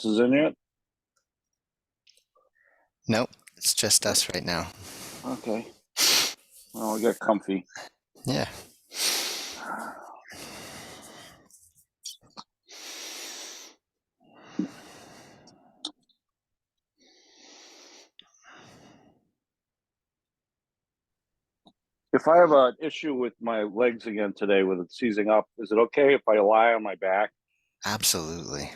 is in it? Nope, it's just us right now. Okay. Well, we get comfy. Yeah. If I have an issue with my legs again today with it seizing up, is it okay if I lie on my back? Absolutely.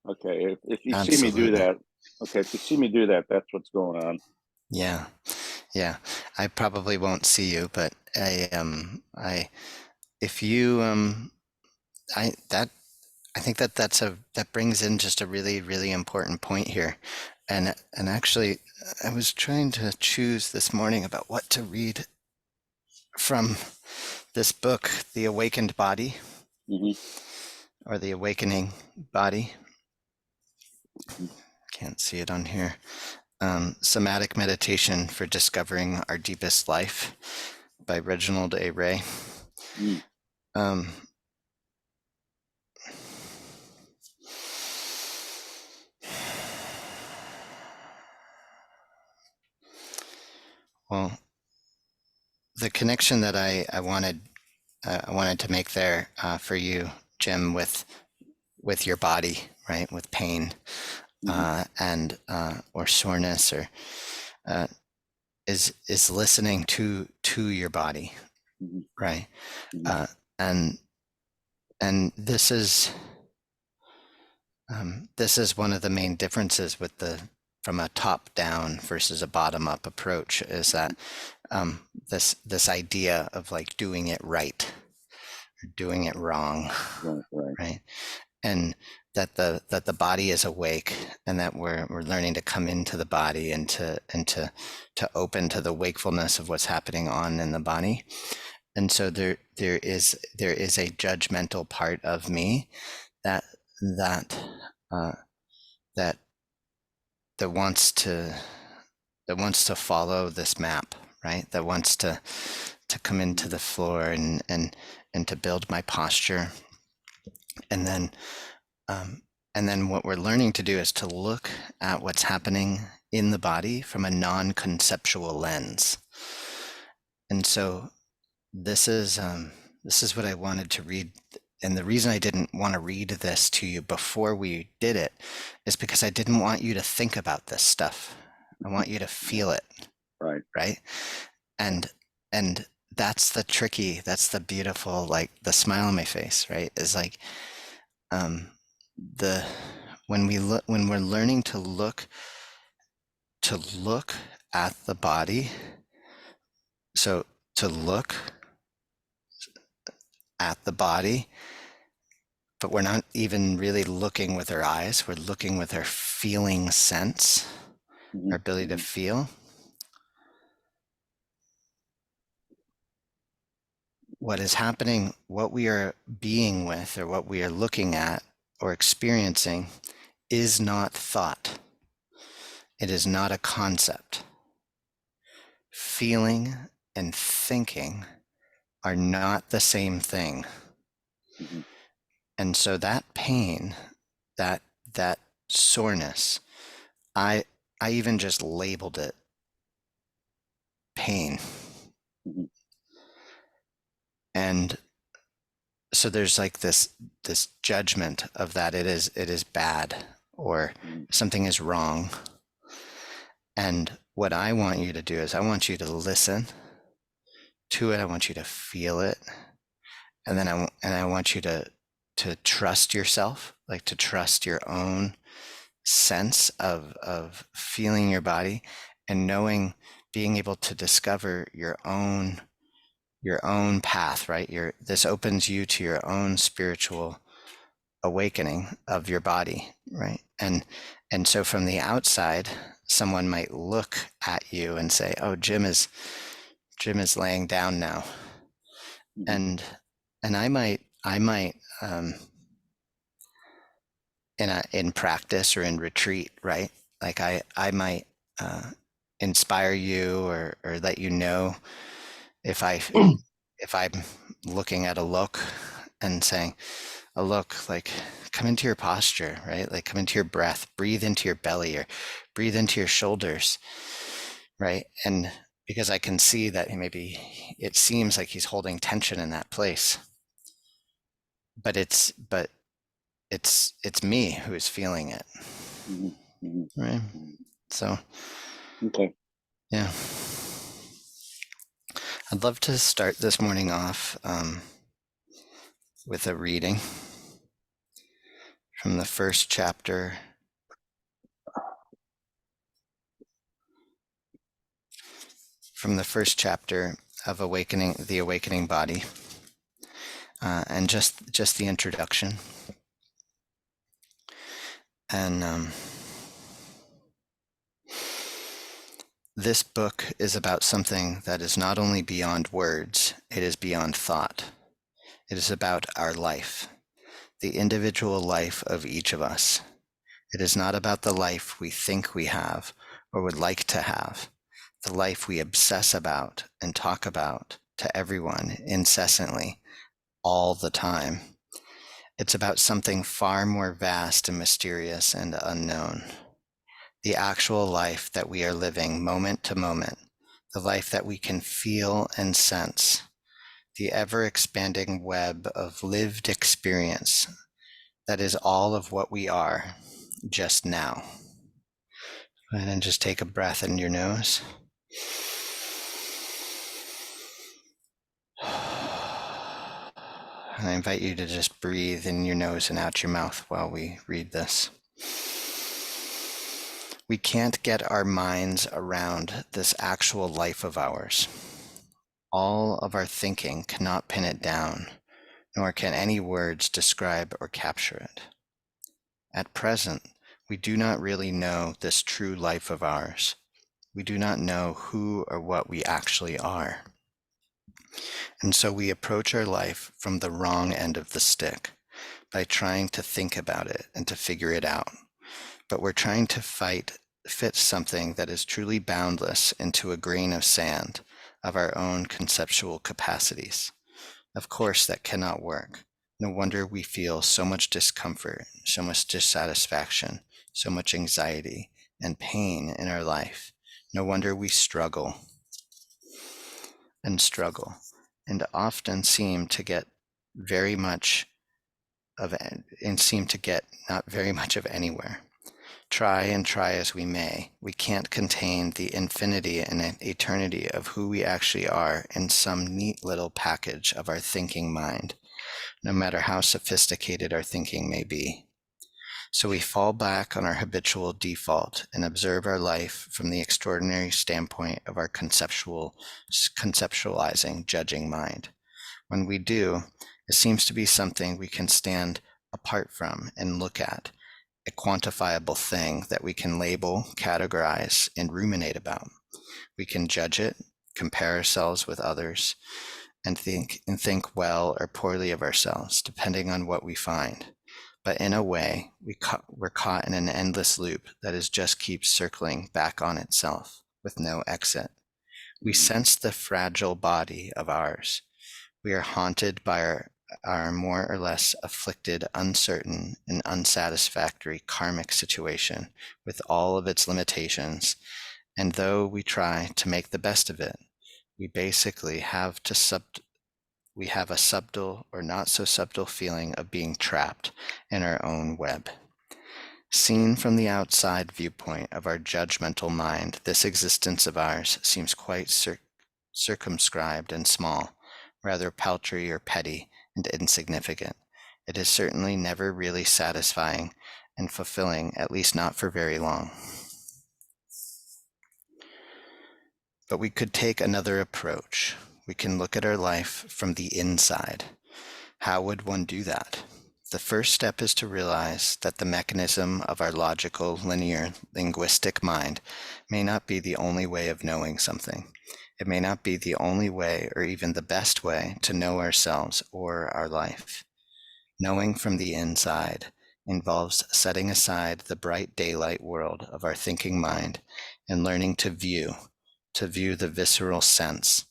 Okay. If you see me do Absolutely. that, okay. If you see me do that, that's what's going on. Yeah. Yeah. I probably won't see you, but if you, I think that brings in just a really, really important point here. And actually, I was trying to choose this morning about what to read from this book, The Awakened Body, Mm-hmm. or The Awakening Body. Can't see it on here. Somatic Meditation for Discovering Our Deepest Life by Reginald A. Ray. Mm-hmm. Um, well, the connection that I wanted to make there for you, Jim, with your body, right, with pain and or soreness, or uh, is listening to your body, Mm-hmm. right, Mm-hmm. uh, and and this is one of the main differences with the from a top down versus a bottom up approach, is that this idea of like doing it right or doing it wrong, Right. Right. right? And that the body is awake, and that we're learning to come into the body and to open to the wakefulness of what's happening on in the body. And so there is a judgmental part of me that that uh, that that wants to follow this map, right? That wants to come into the floor and to build my posture, and then um, and then what we're learning to do is to look at what's happening in the body from a non-conceptual lens. And so this is what I wanted to read. And the reason I didn't want to read this to you before we did it is because I didn't want you to think about this stuff. I want you to feel it, Right. right? And and that's the beautiful, like the smile on my face, right? Is like um the when we're learning to look at the body, so to look at the body, but we're not even really looking with our eyes, we're looking with our feeling sense, Mm-hmm. our ability to Mm-hmm. feel. What is happening, what we are being with, or what we are looking at or experiencing, is not thought. It is not a concept. Feeling and thinking are not the same thing. Mm-hmm. And so that pain, that that soreness, I I even just labeled it pain. Mm-hmm. And so there's like this judgment of that it is bad, or something is wrong. And what I want you to do is I want you to listen to it. I want you to feel it. And then I want you to trust yourself, like to trust your own sense of feeling your body, and knowing, being able to discover your own path, right? This opens you to your own spiritual awakening of your body, right? And so from the outside, someone might look at you and say, "Oh, Jim is laying down now," Mm-hmm. and I might in practice or in retreat, right? Like I might inspire you, or let you know if I'm looking at a look and saying, a look, like come into your posture, right? Like come into your breath, breathe into your belly or breathe into your shoulders, right? And because I can see that maybe it seems like he's holding tension in that place, but it's me who is feeling it, right? So Okay. yeah, I'd love to start this morning off with a reading from the first chapter of Awakening, the Awakening Body, and just the introduction. And this book is about something that is not only beyond words, it is beyond thought. It is about our life, the individual life of each of us. It is not about the life we think we have or would like to have, the life we obsess about and talk about to everyone incessantly, all the time. It's about something far more vast and mysterious and unknown. The actual life that we are living moment to moment, the life that we can feel and sense, the ever-expanding web of lived experience that is all of what we are just now. And then just take a breath in your nose. And I invite you to just breathe in your nose and out your mouth while we read this. We can't get our minds around this actual life of ours. All of our thinking cannot pin it down, nor can any words describe or capture it. At present, we do not really know this true life of ours. We do not know who or what we actually are. And so we approach our life from the wrong end of the stick by trying to think about it and to figure it out. But we're trying to fit something that is truly boundless into a grain of sand of our own conceptual capacities. Of course, that cannot work. No wonder we feel so much discomfort, so much dissatisfaction, so much anxiety and pain in our life. No wonder we struggle and often seem to get not very much of anywhere. Try as we may, we can't contain the infinity and eternity of who we actually are in some neat little package of our thinking mind, no matter how sophisticated our thinking may be. So we fall back on our habitual default and observe our life from the extraordinary standpoint of our conceptualizing, judging mind. When we do, it seems to be something we can stand apart from and look at, a quantifiable thing that we can label, categorize, and ruminate about. We can judge it, compare ourselves with others, and think well or poorly of ourselves, depending on what we find. But in a way, we're caught in an endless loop that just keeps circling back on itself with no exit. We sense the fragile body of ours. We are haunted by our more or less afflicted, uncertain, and unsatisfactory karmic situation with all of its limitations. And though we try to make the best of it, we basically have a subtle or not so subtle feeling of being trapped in our own web. Seen from the outside viewpoint of our judgmental mind, this existence of ours seems quite circumscribed and small, rather paltry or petty and insignificant. It is certainly never really satisfying and fulfilling, at least not for very long. But we could take another approach. We can look at our life from the inside. How would one do that? The first step is to realize that the mechanism of our logical, linear, linguistic mind may not be the only way of knowing something. It may not be the only way or even the best way to know ourselves or our life. Knowing from the inside involves setting aside the bright daylight world of our thinking mind and learning to view the visceral sense,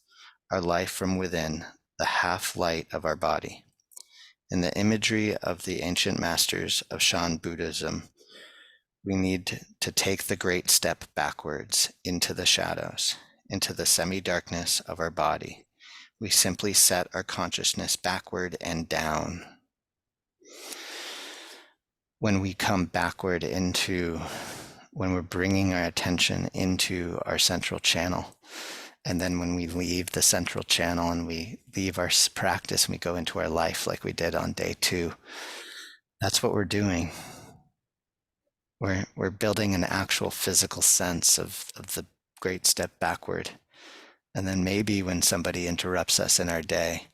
our life from within, the half light of our body. In the imagery of the ancient masters of Shan Buddhism, we need to take the great step backwards into the shadows, into the semi-darkness of our body. We simply set our consciousness backward and down. When we come backward when we're bringing our attention into our central channel, and then when we leave the central channel and we leave our practice and we go into our life like we did on day 2, that's what we're doing. We're building an actual physical sense of the great step backward. And then maybe when somebody interrupts us in our day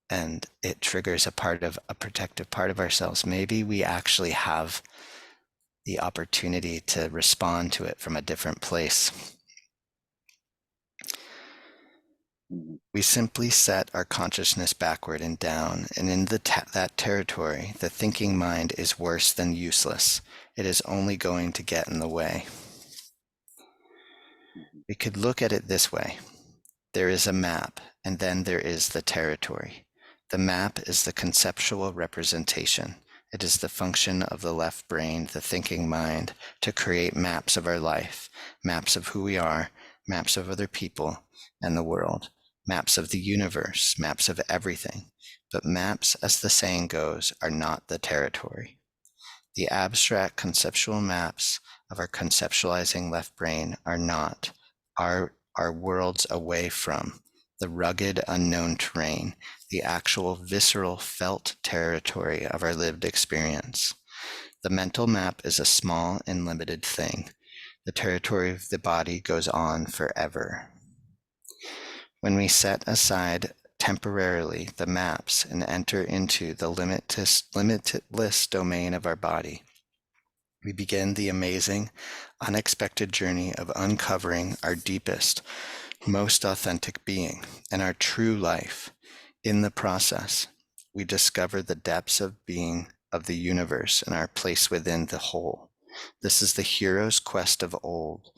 and it triggers a protective part of ourselves, maybe we actually have the opportunity to respond to it from a different place. We simply set our consciousness backward and down, and in that territory, the thinking mind is worse than useless. It is only going to get in the way. We could look at it this way. There is a map, and then there is the territory. The map is the conceptual representation. It is the function of the left brain, the thinking mind, to create maps of our life, maps of who we are, maps of other people and the world, maps of the universe, maps of everything. But maps, as the saying goes, are not the territory. The abstract conceptual maps of our conceptualizing left brain are not our worlds away from the rugged unknown terrain, the actual visceral felt territory of our lived experience. The mental map is a small and limited thing. The territory of the body goes on forever. When we set aside temporarily the maps and enter into the limitless domain of our body, we begin the amazing, unexpected journey of uncovering our deepest, most authentic being and our true life. In the process, we discover the depths of being of the universe and our place within the whole. This is the hero's quest of old.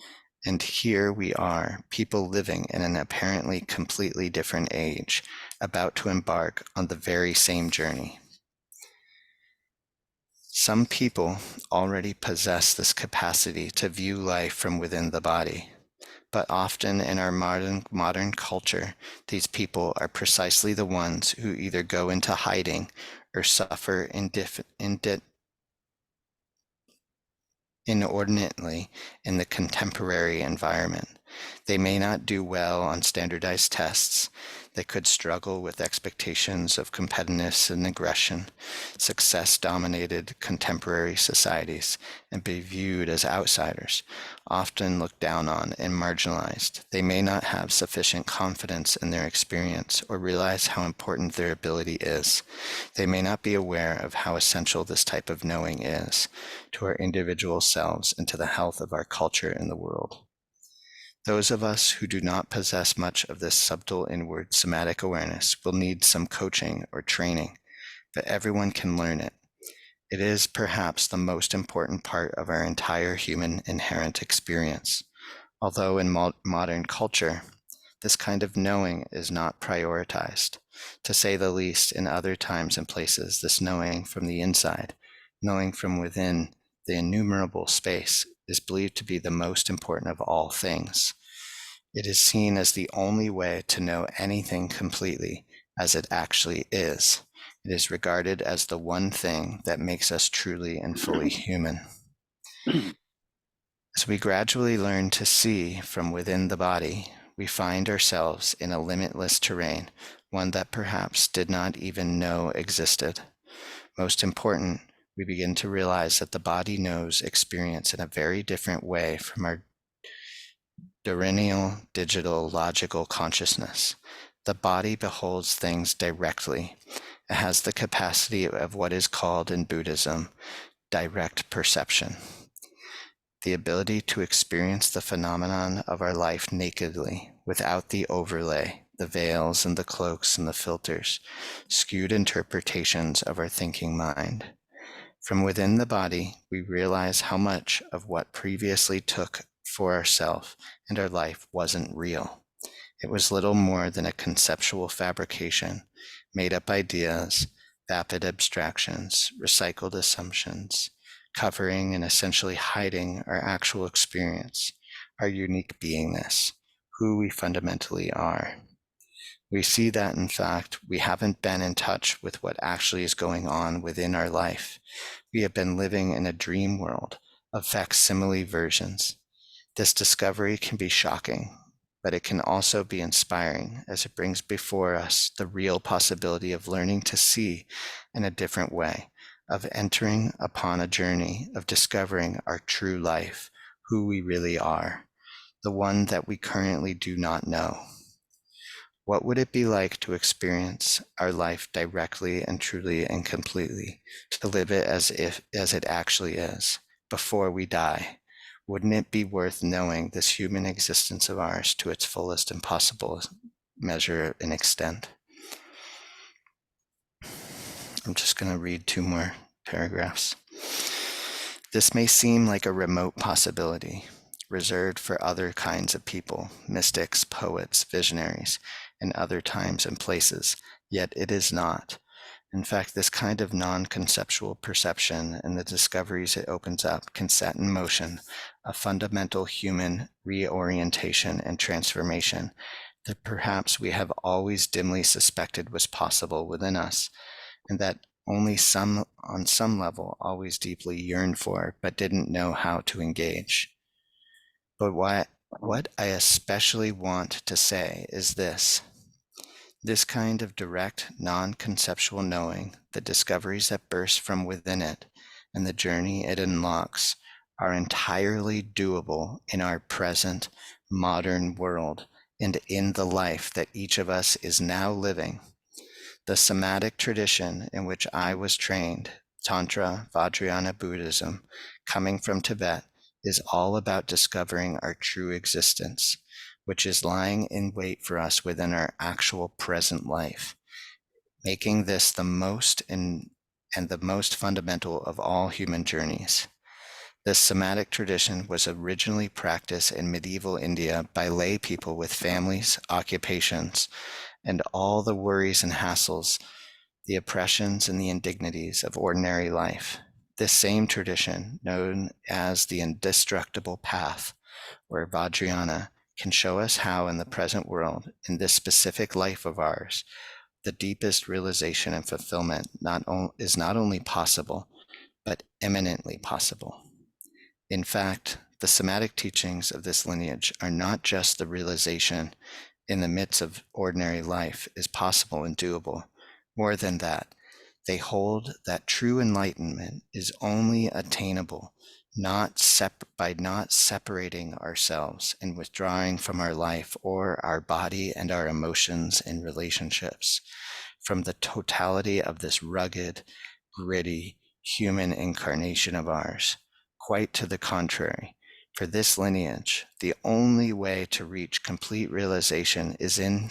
And here we are, people living in an apparently completely different age, about to embark on the very same journey. Some people already possess this capacity to view life from within the body, but often in our modern culture, these people are precisely the ones who either go into hiding or suffer inordinately in the contemporary environment. They may not do well on standardized tests. They could struggle with expectations of competitiveness and aggression, success-dominated contemporary societies, and be viewed as outsiders, often looked down on and marginalized. They may not have sufficient confidence in their experience or realize how important their ability is. They may not be aware of how essential this type of knowing is to our individual selves and to the health of our culture and the world. Those of us who do not possess much of this subtle inward somatic awareness will need some coaching or training, but everyone can learn it. It is perhaps the most important part of our entire human inherent experience. Although in modern culture, this kind of knowing is not prioritized. To say the least, in other times and places, this knowing from the inside, knowing from within the innumerable space, is believed to be the most important of all things. It is seen as the only way to know anything completely as it actually is. It is regarded as the one thing that makes us truly and fully human. As we gradually learn to see from within the body, we find ourselves in a limitless terrain, one that perhaps did not even know existed. Most important, we begin to realize that the body knows experience in a very different way from our diurnal, digital, logical consciousness. The body beholds things directly. It has the capacity of what is called in Buddhism, direct perception. The ability to experience the phenomenon of our life nakedly, without the overlay, the veils and the cloaks and the filters, skewed interpretations of our thinking mind. From within the body, we realize how much of what previously took for ourselves and our life wasn't real. It was little more than a conceptual fabrication, made up ideas, vapid abstractions, recycled assumptions, covering and essentially hiding our actual experience, our unique beingness, who we fundamentally are. We see that, in fact, we haven't been in touch with what actually is going on within our life. We have been living in a dream world of facsimile versions. This discovery can be shocking, but it can also be inspiring as it brings before us the real possibility of learning to see in a different way, of entering upon a journey of discovering our true life, who we really are, the one that we currently do not know. What would it be like to experience our life directly and truly and completely, to live it as it actually is, before we die? Wouldn't it be worth knowing this human existence of ours to its fullest and possible measure and extent? I'm just going to read 2 more paragraphs. This may seem like a remote possibility, reserved for other kinds of people, mystics, poets, visionaries, in other times and places, yet it is not. In fact, this kind of non-conceptual perception and the discoveries it opens up can set in motion a fundamental human reorientation and transformation that perhaps we have always dimly suspected was possible within us, and that only some, on some level, always deeply yearned for, but didn't know how to engage. But what I especially want to say is this. This kind of direct, non-conceptual knowing, the discoveries that burst from within it, and the journey it unlocks are entirely doable in our present modern world and in the life that each of us is now living. The Somatic tradition in which I was trained, Tantra, Vajrayana Buddhism, coming from Tibet, is all about discovering our true existence, which is lying in wait for us within our actual present life, making this the most and the most fundamental of all human journeys. This Somatic tradition was originally practiced in medieval India by lay people with families, occupations, and all the worries and hassles, the oppressions and the indignities of ordinary life. This same tradition, known as the indestructible path, or Vajrayana, can show us how in the present world, in this specific life of ours, the deepest realization and fulfillment is not only possible, but eminently possible. In fact, the Somatic teachings of this lineage are not just the realization in the midst of ordinary life is possible and doable. More than that, they hold that true enlightenment is only attainable by not separating ourselves and withdrawing from our life or our body and our emotions and relationships from the totality of this rugged, gritty human incarnation of ours. Quite to the contrary. For this lineage, the only way to reach complete realization is in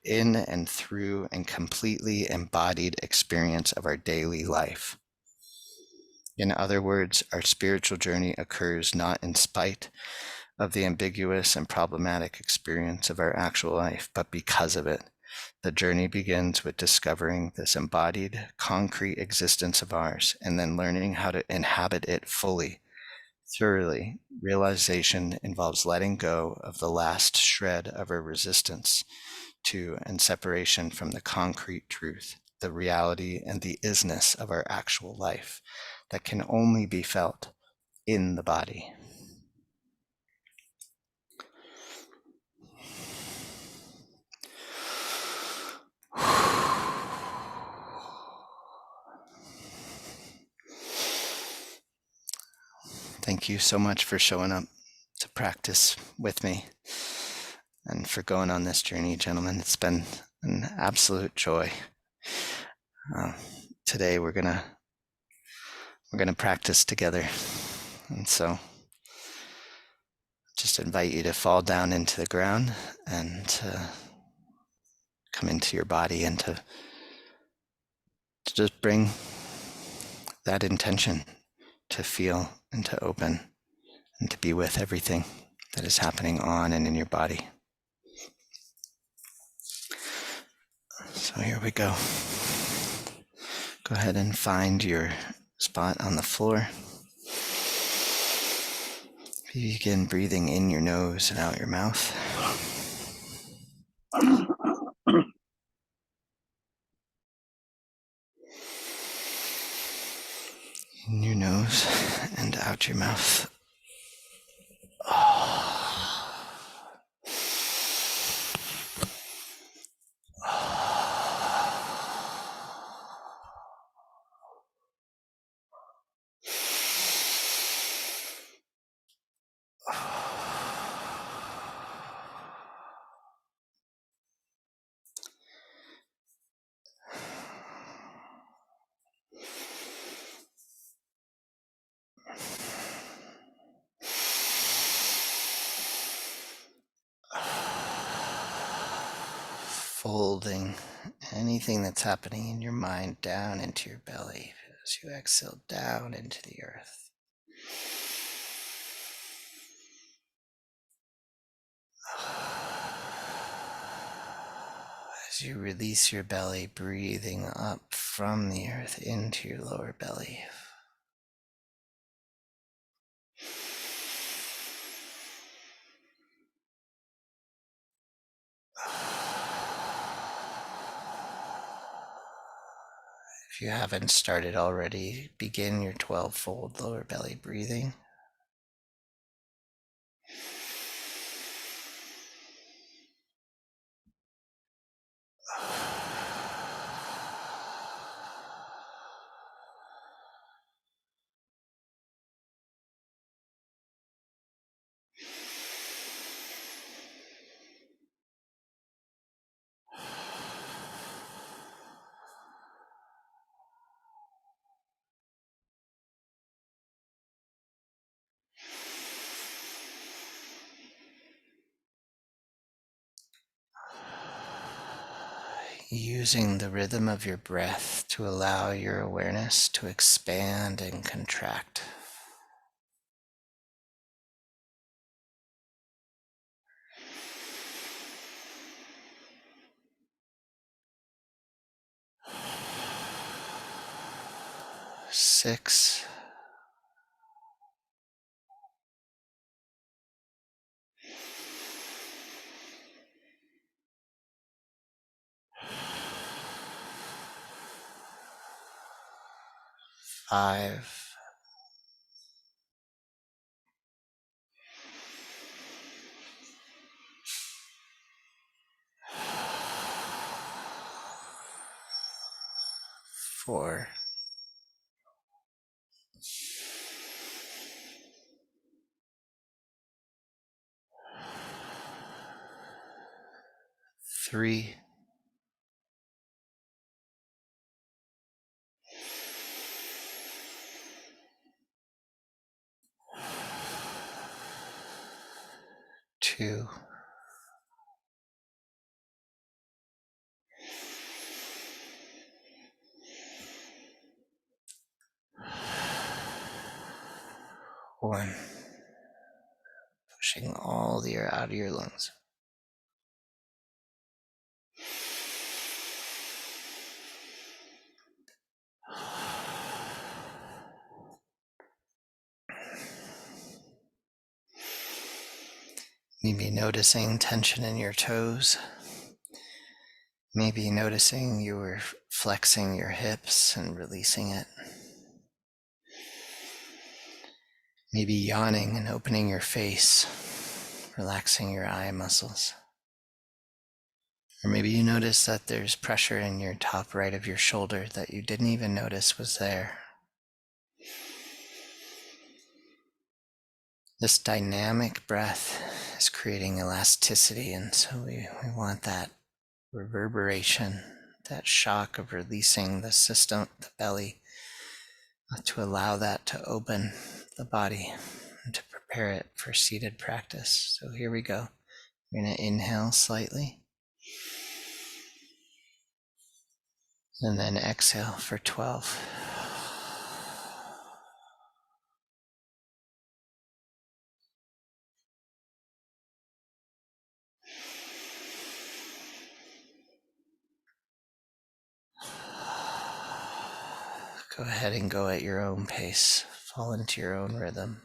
and through and completely embodied experience of our daily life. In other words, our spiritual journey occurs not in spite of the ambiguous and problematic experience of our actual life, but because of it. The journey begins with discovering this embodied, concrete existence of ours, and then learning how to inhabit it fully. Thoroughly, realization involves letting go of the last shred of our resistance to and separation from the concrete truth, the reality and the isness of our actual life that can only be felt in the body. Thank you so much for showing up to practice with me and for going on this journey, gentlemen. It's been an absolute joy. Today we're gonna practice together, and so just invite you to fall down into the ground and to come into your body and to just bring that intention to feel and to open and to be with everything that is happening on and in your body. So here we go. Go ahead and find your spot on the floor. Begin breathing in your nose and out your mouth. In your nose and out your mouth. Folding anything that's happening in your mind down into your belly as you exhale down into the earth. As you release your belly, breathing up from the earth into your lower belly. If you haven't started already, begin your 12-fold lower belly breathing. Using the rhythm of your breath to allow your awareness to expand and contract. Six, 5, 4, 3, 2, 1. Pushing all the air out of your lungs. Maybe noticing tension in your toes. Maybe noticing you were flexing your hips and releasing it. Maybe yawning and opening your face, relaxing your eye muscles. Or maybe you notice that there's pressure in your top right of your shoulder that you didn't even notice was there. This dynamic breath is creating elasticity, and so we want that reverberation, that shock of releasing the system, the belly, to allow that to open the body and to prepare it for seated practice. So here we go. We're going to inhale slightly and then exhale for 12. Go ahead and go at your own pace. Fall into your own rhythm.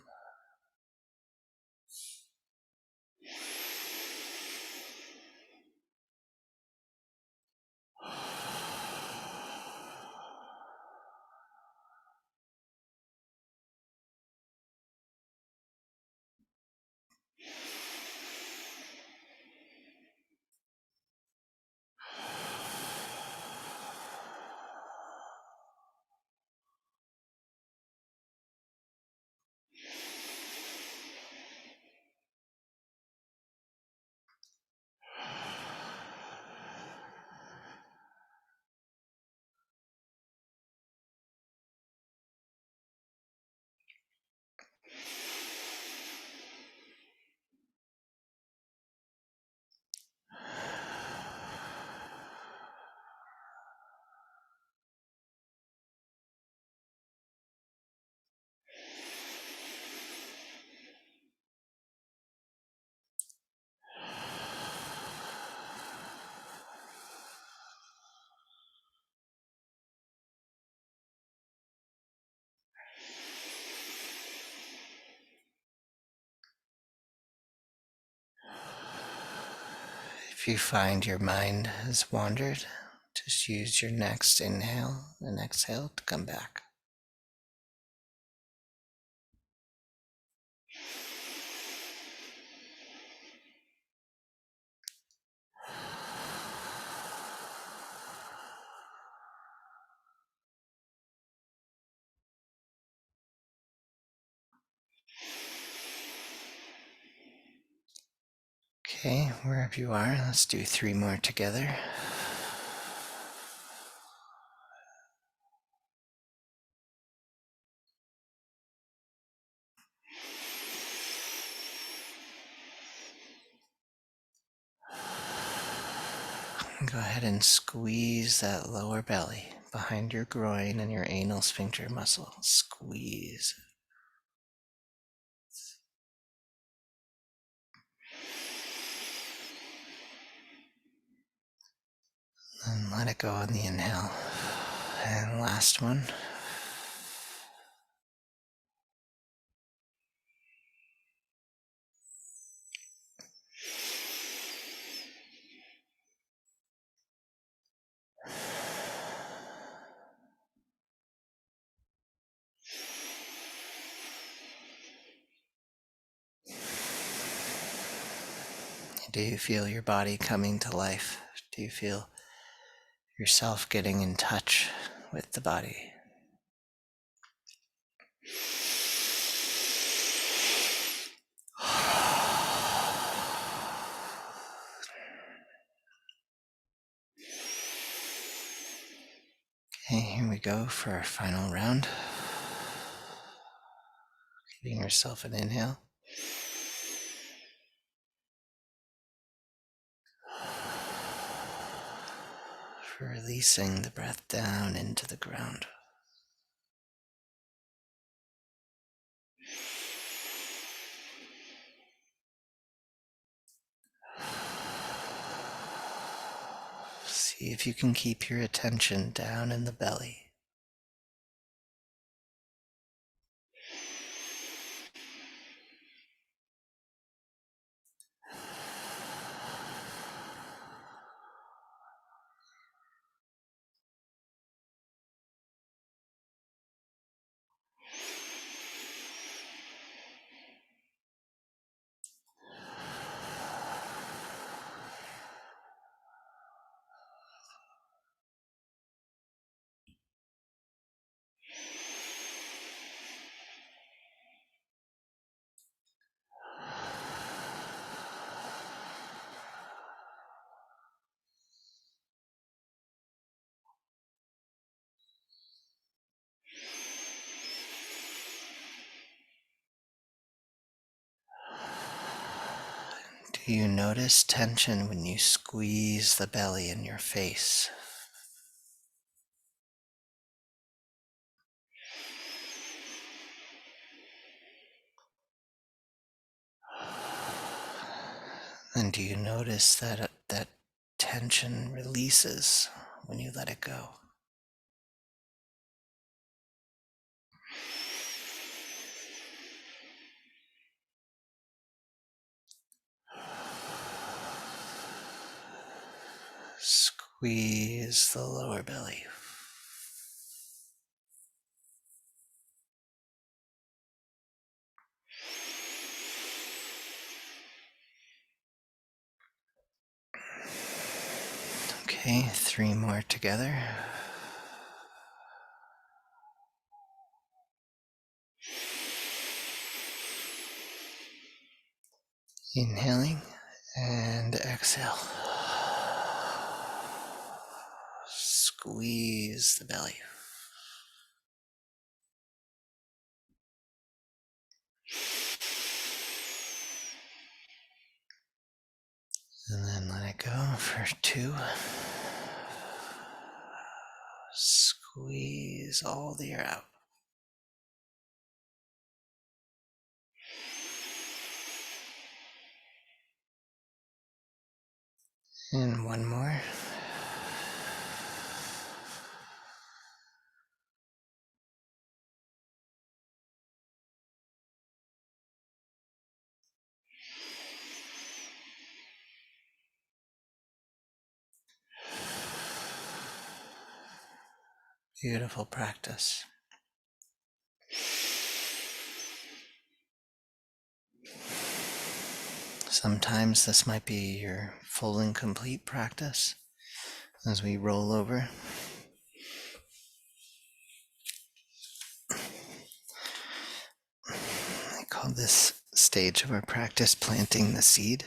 If you find your mind has wandered, just use your next inhale and exhale to come back. Okay, wherever you are, let's do 3 more together. Go ahead and squeeze that lower belly behind your groin and your anal sphincter muscle. Squeeze. And let it go on the inhale. And last one. Do you feel your body coming to life? Do you feel yourself getting in touch with the body? Okay, here we go for our final round. Giving yourself an inhale. Releasing the breath down into the ground. See if you can keep your attention down in the belly. Do you notice tension when you squeeze the belly in your face? And do you notice that tension releases when you let it go? Squeeze the lower belly. Okay, 3 more together. Inhaling and exhale. Squeeze the belly. And then let it go for 2. Squeeze all the air out. And 1 more. Beautiful practice. Sometimes this might be your full and complete practice as we roll over. I call this stage of our practice planting the seed.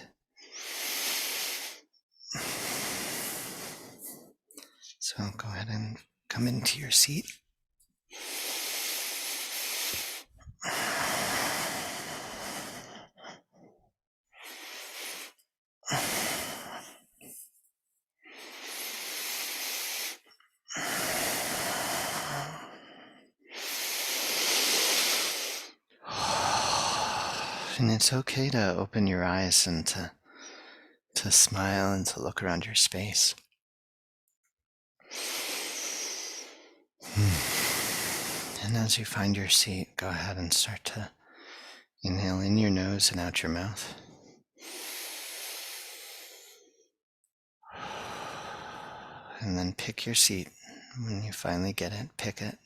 So go ahead and come into your seat. And it's okay to open your eyes and to smile and to look around your space. And as you find your seat, go ahead and start to inhale in your nose and out your mouth. And then pick your seat. When you finally get it, pick it.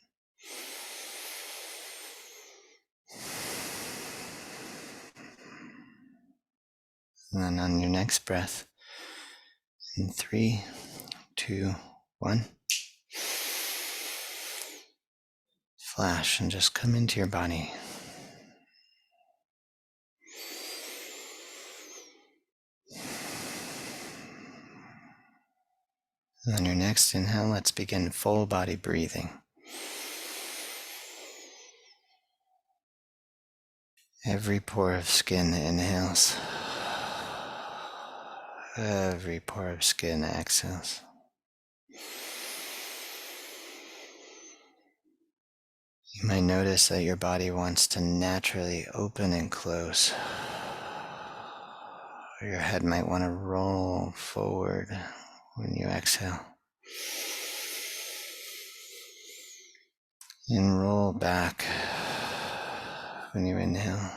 And then on your next breath, in 3, 2, 1, flash and just come into your body. And on your next inhale, let's begin full body breathing. Every pore of skin inhales. Every pore of skin exhales. You might notice that your body wants to naturally open and close. Or your head might want to roll forward when you exhale. And roll back when you inhale.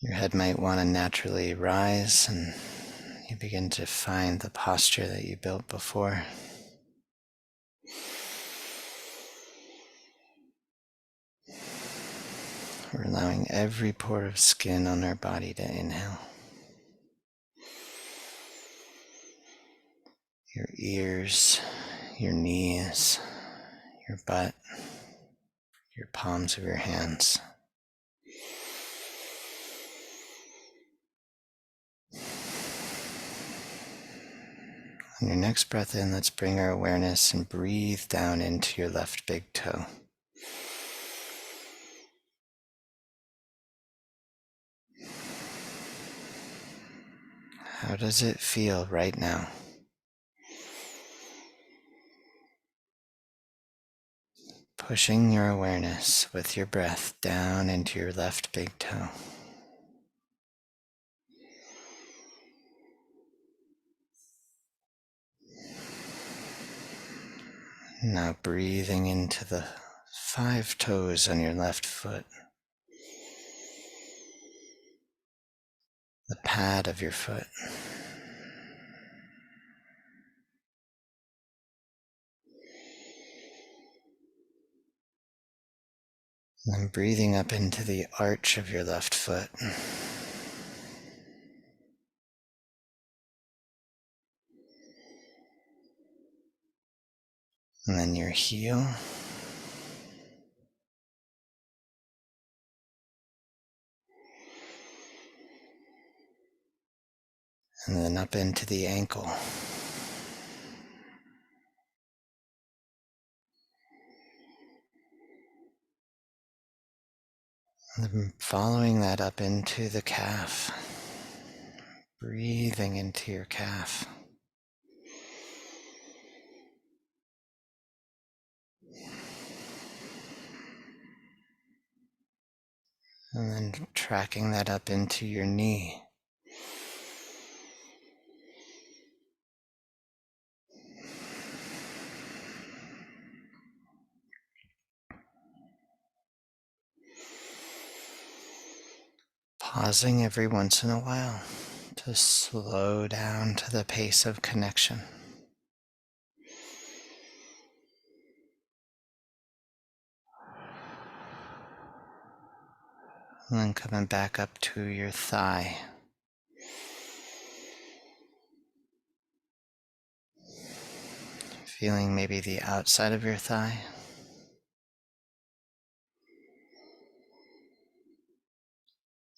Your head might want to naturally rise, and you begin to find the posture that you built before. We're allowing every pore of skin on our body to inhale. Your ears, your knees, your butt, your palms of your hands. On your next breath in, let's bring our awareness and breathe down into your left big toe. How does it feel right now? Pushing your awareness with your breath down into your left big toe. Now breathing into the 5 toes on your left foot. the pad of your foot. And then breathing up into the arch of your left foot. And then your heel. And then up into the ankle. And then following that up into the calf. Breathing into your calf. And then tracking that up into your knee. Pausing every once in a while to slow down to the pace of connection. And then coming back up to your thigh. Feeling maybe the outside of your thigh.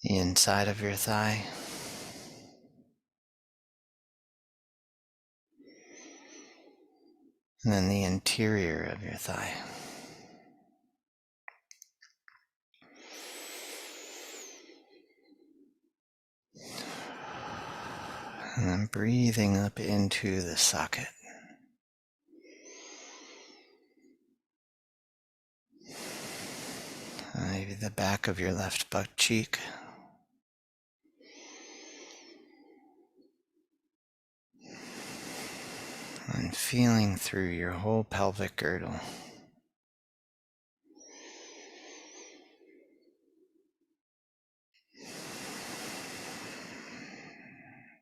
The inside of your thigh. And then the interior of your thigh. And then breathing up into the socket. Maybe the back of your left butt cheek. And feeling through your whole pelvic girdle.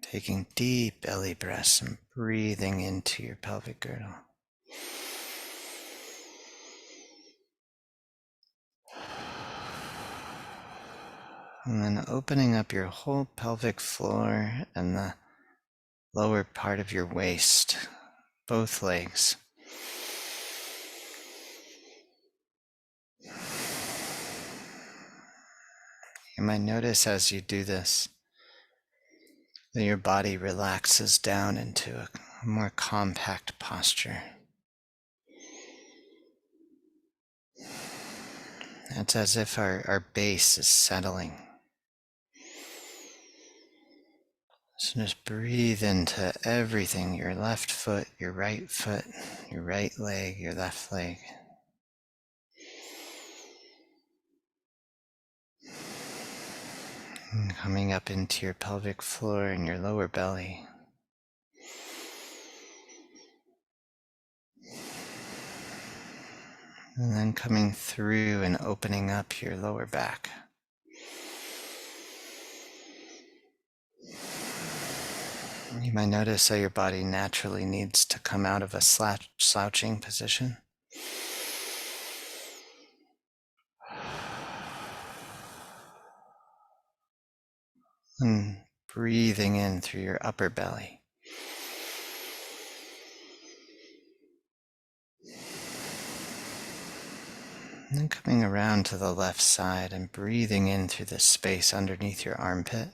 Taking deep belly breaths and breathing into your pelvic girdle. And then opening up your whole pelvic floor and the lower part of your waist, both legs. You might notice as you do this that your body relaxes down into a more compact posture. It's as if our base is settling. So just breathe into everything, your left foot, your right leg, your left leg. And coming up into your pelvic floor and your lower belly. And then coming through and opening up your lower back. You might notice how your body naturally needs to come out of a slouching position. And breathing in through your upper belly. And then coming around to the left side and breathing in through the space underneath your armpit.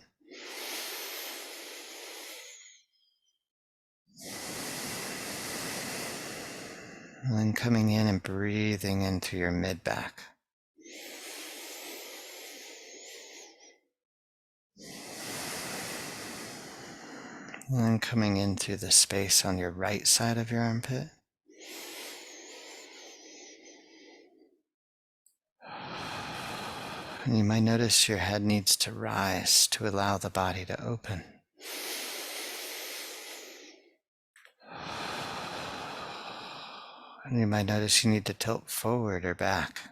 And then coming in and breathing into your mid-back. And then coming in through the space on your right side of your armpit. And you might notice your head needs to rise to allow the body to open. And you might notice you need to tilt forward or back.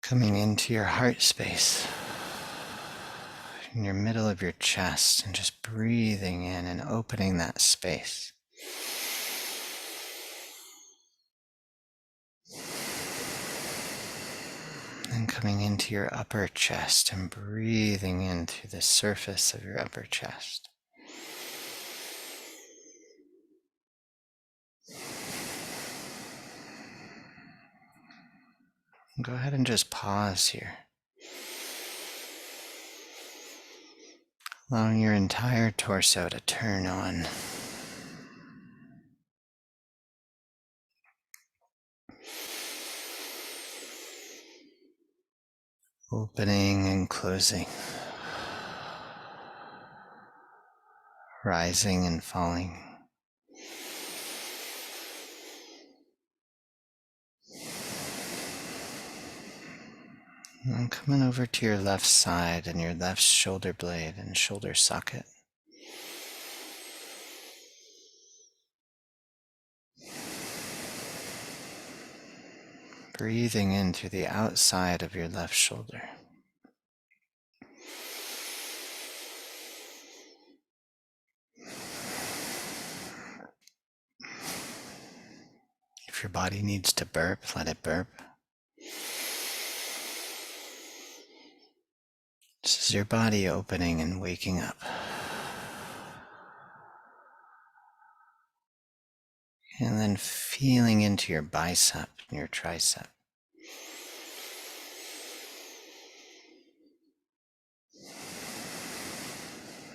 Coming into your heart space. in your middle of your chest and just breathing in and opening that space. And coming into your upper chest and breathing in through the surface of your upper chest. And go ahead and just pause here. Allowing your entire torso to turn on. Opening and closing. Rising and falling. And coming over to your left side and your left shoulder blade and shoulder socket. Breathing in through the outside of your left shoulder. If your body needs to burp, let it burp. This is your body opening and waking up. And then feeling into your bicep and your tricep.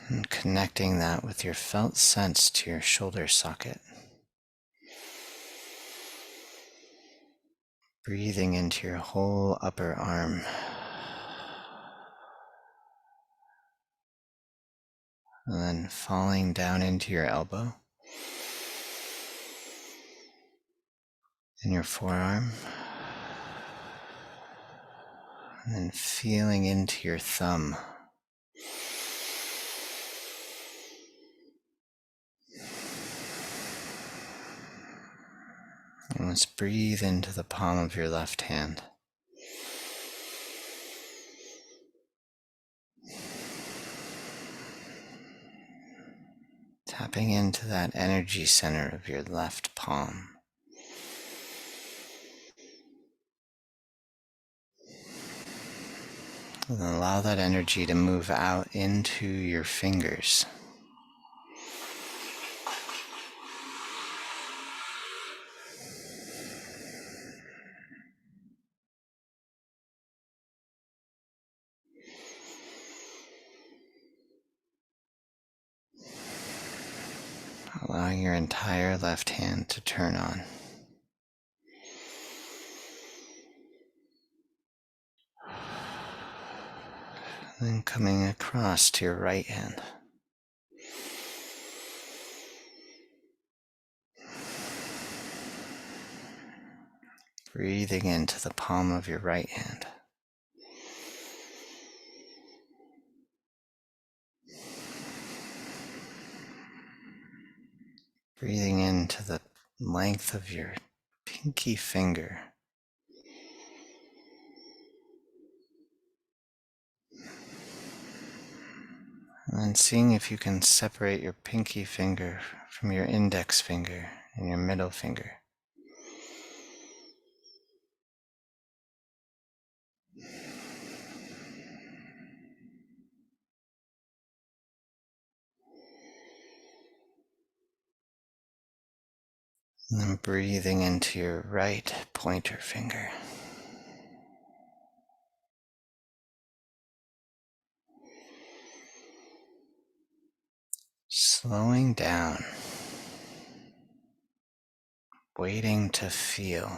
And connecting that with your felt sense to your shoulder socket. Breathing into your whole upper arm. And then falling down into your elbow. And your forearm. And then feeling into your thumb. And let's breathe into the palm of your left hand. Tapping into that energy center of your left palm. And allow that energy to move out into your fingers. Allowing your entire left hand to turn on. Then coming across to your right hand. Breathing into the palm of your right hand. Breathing into the length of your pinky finger. And then seeing if you can separate your pinky finger from your index finger and your middle finger. And then breathing into your right pointer finger. Slowing down. Waiting to feel.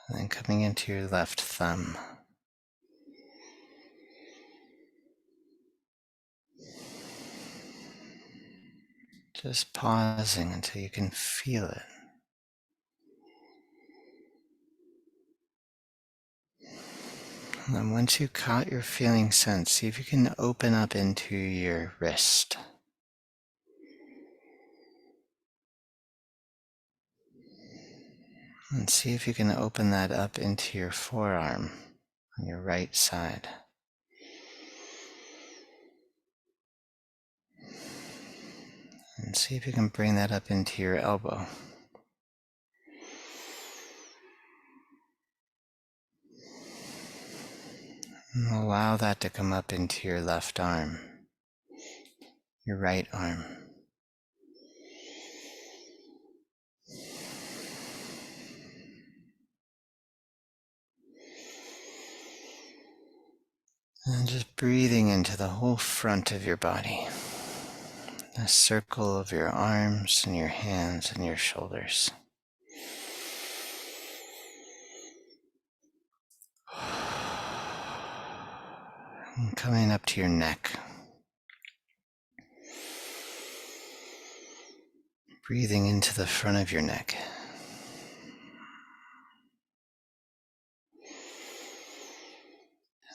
And then coming into your left thumb. Just pausing until you can feel it. And then once you caught your feeling sense, see if you can open up into your wrist. And see if you can open that up into your forearm on your right side. And see if you can bring that up into your elbow. And allow that to come up into your left arm, your right arm. And just breathing into the whole front of your body, the circle of your arms and your hands and your shoulders. And coming up to your neck. Breathing into the front of your neck.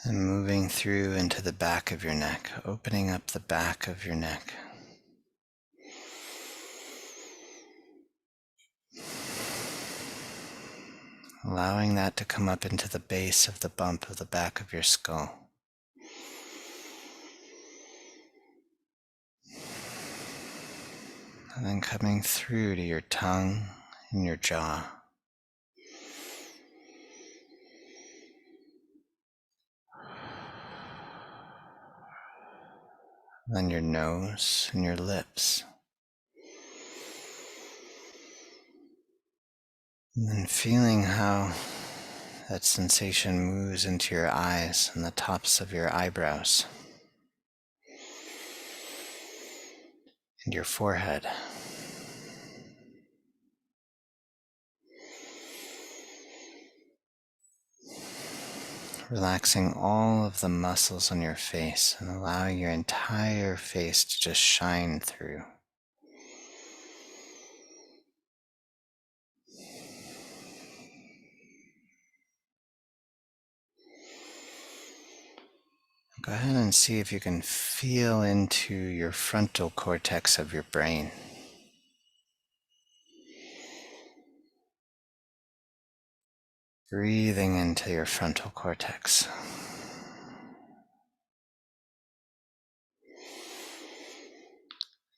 And moving through into the back of your neck, opening up the back of your neck. Allowing that to come up into the base of the bump of the back of your skull. And then coming through to your tongue and your jaw. Then your nose and your lips. And then feeling how that sensation moves into your eyes and the tops of your eyebrows. And your forehead. Relaxing all of the muscles on your face and allowing your entire face to just shine through. Go ahead and see if you can feel into your frontal cortex of your brain. Breathing into your frontal cortex.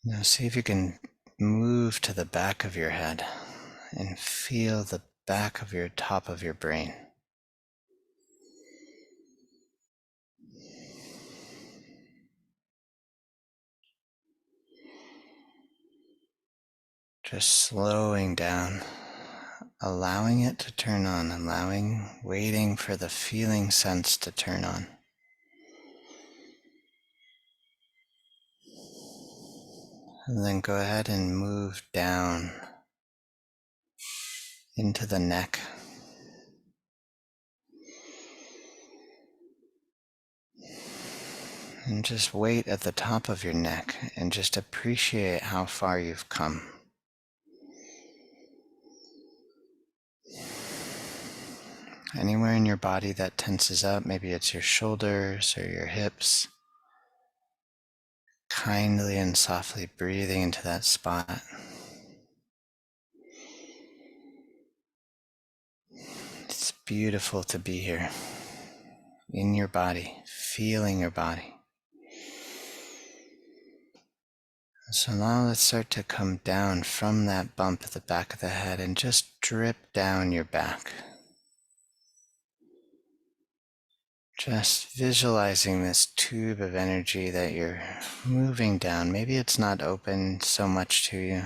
Now see if you can move to the back of your head and feel the back of your top of your brain. Just slowing down, allowing it to turn on, waiting for the feeling sense to turn on. And then go ahead and move down into the neck. And just wait at the top of your neck and just appreciate how far you've come. Anywhere in your body that tenses up, maybe it's your shoulders or your hips, kindly and softly breathing into that spot. It's beautiful to be here, in your body, feeling your body. So now let's start to come down from that bump at the back of the head and just drip down your back. Just visualizing this tube of energy that you're moving down. Maybe it's not open so much to you.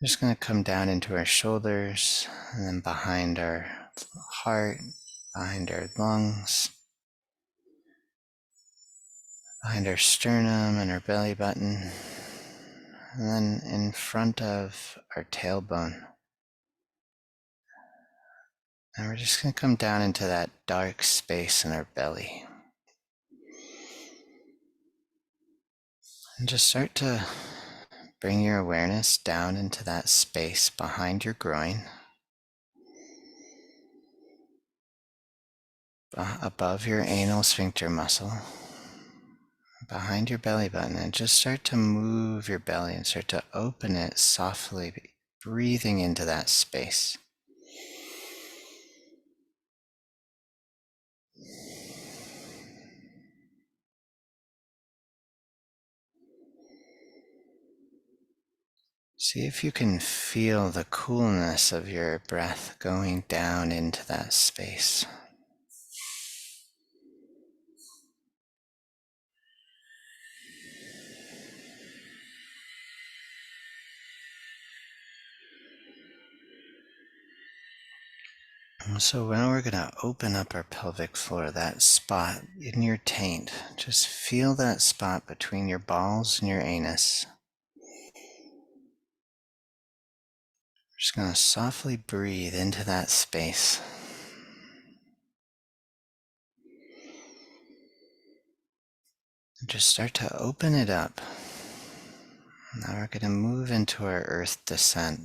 We're just going to come down into our shoulders and then behind our heart, behind our lungs, behind our sternum and our belly button, and then in front of our tailbone. And we're just going to come down into that dark space in our belly. And just start to bring your awareness down into that space behind your groin, above your anal sphincter muscle, behind your belly button, and just start to move your belly and start to open it softly breathing into that space. See if you can feel the coolness of your breath going down into that space. So now we're going to open up our pelvic floor, that spot in your taint. Just feel that spot between your balls and your anus. Just going to softly breathe into that space. And just start to open it up. Now we're going to move into our earth descent.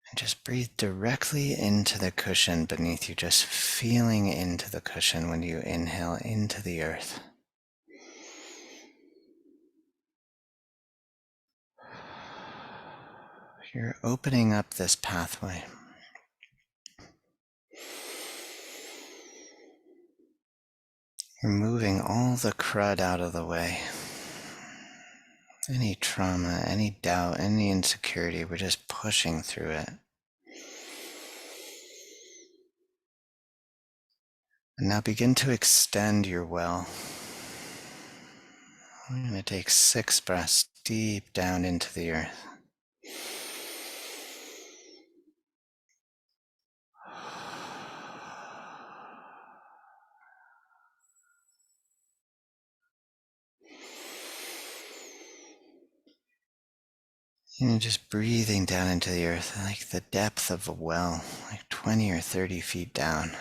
And just breathe directly into the cushion beneath you, just feeling into the cushion when you inhale into the earth. You're opening up this pathway. You're moving all the crud out of the way. Any trauma, any doubt, any insecurity, we're just pushing through it. And now begin to extend your well. I'm going to take 6 breaths deep down into the earth. And just breathing down into the earth, like the depth of a well, like 20 or 30 feet down.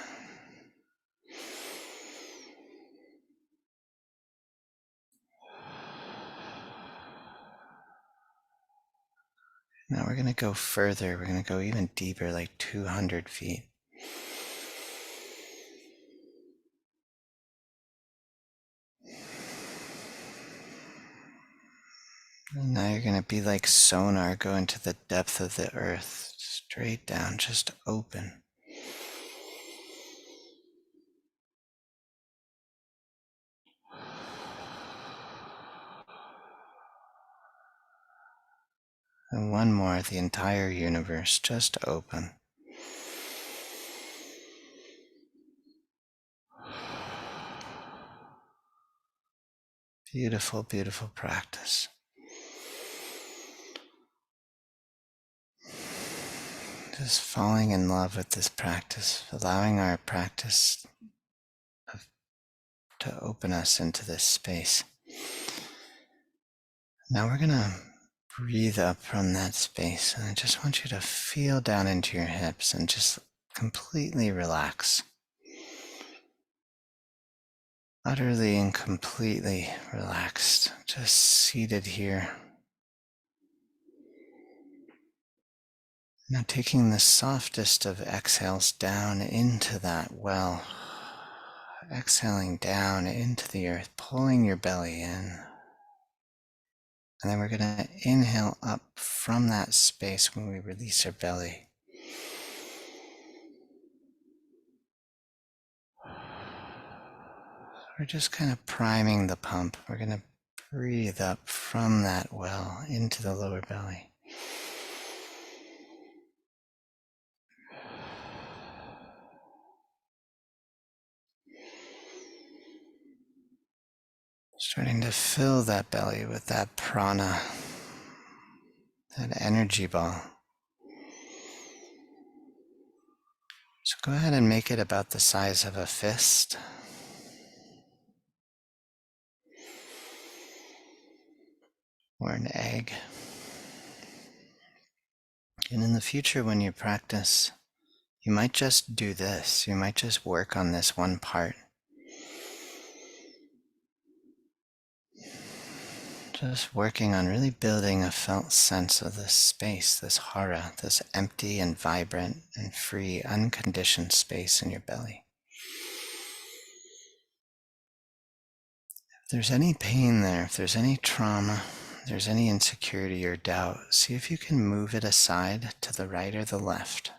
Now we're going to go further. We're going to go even deeper, like 200 feet. And now you're going to be like sonar, go into the depth of the earth, straight down, just open. And one more, the entire universe, just open. Beautiful, beautiful practice. Just falling in love with this practice, allowing our practice to open us into this space. Now we're going to breathe up from that space, and I just want you to feel down into your hips and just completely relax. Utterly and completely relaxed, just seated here. Now taking the softest of exhales down into that well, exhaling down into the earth, pulling your belly in. And then we're going to inhale up from that space when we release our belly. We're just kind of priming the pump. We're going to breathe up from that well into the lower belly. Starting to fill that belly with that prana, that energy ball. So go ahead and make it about the size of a fist. Or an egg. And in the future, when you practice, you might just do this. You might just work on this one part. Just working on really building a felt sense of this space, this hara, this empty and vibrant and free, unconditioned space in your belly. If there's any pain there, if there's any trauma, If there's any insecurity or doubt, see if you can move it aside to the right or the left.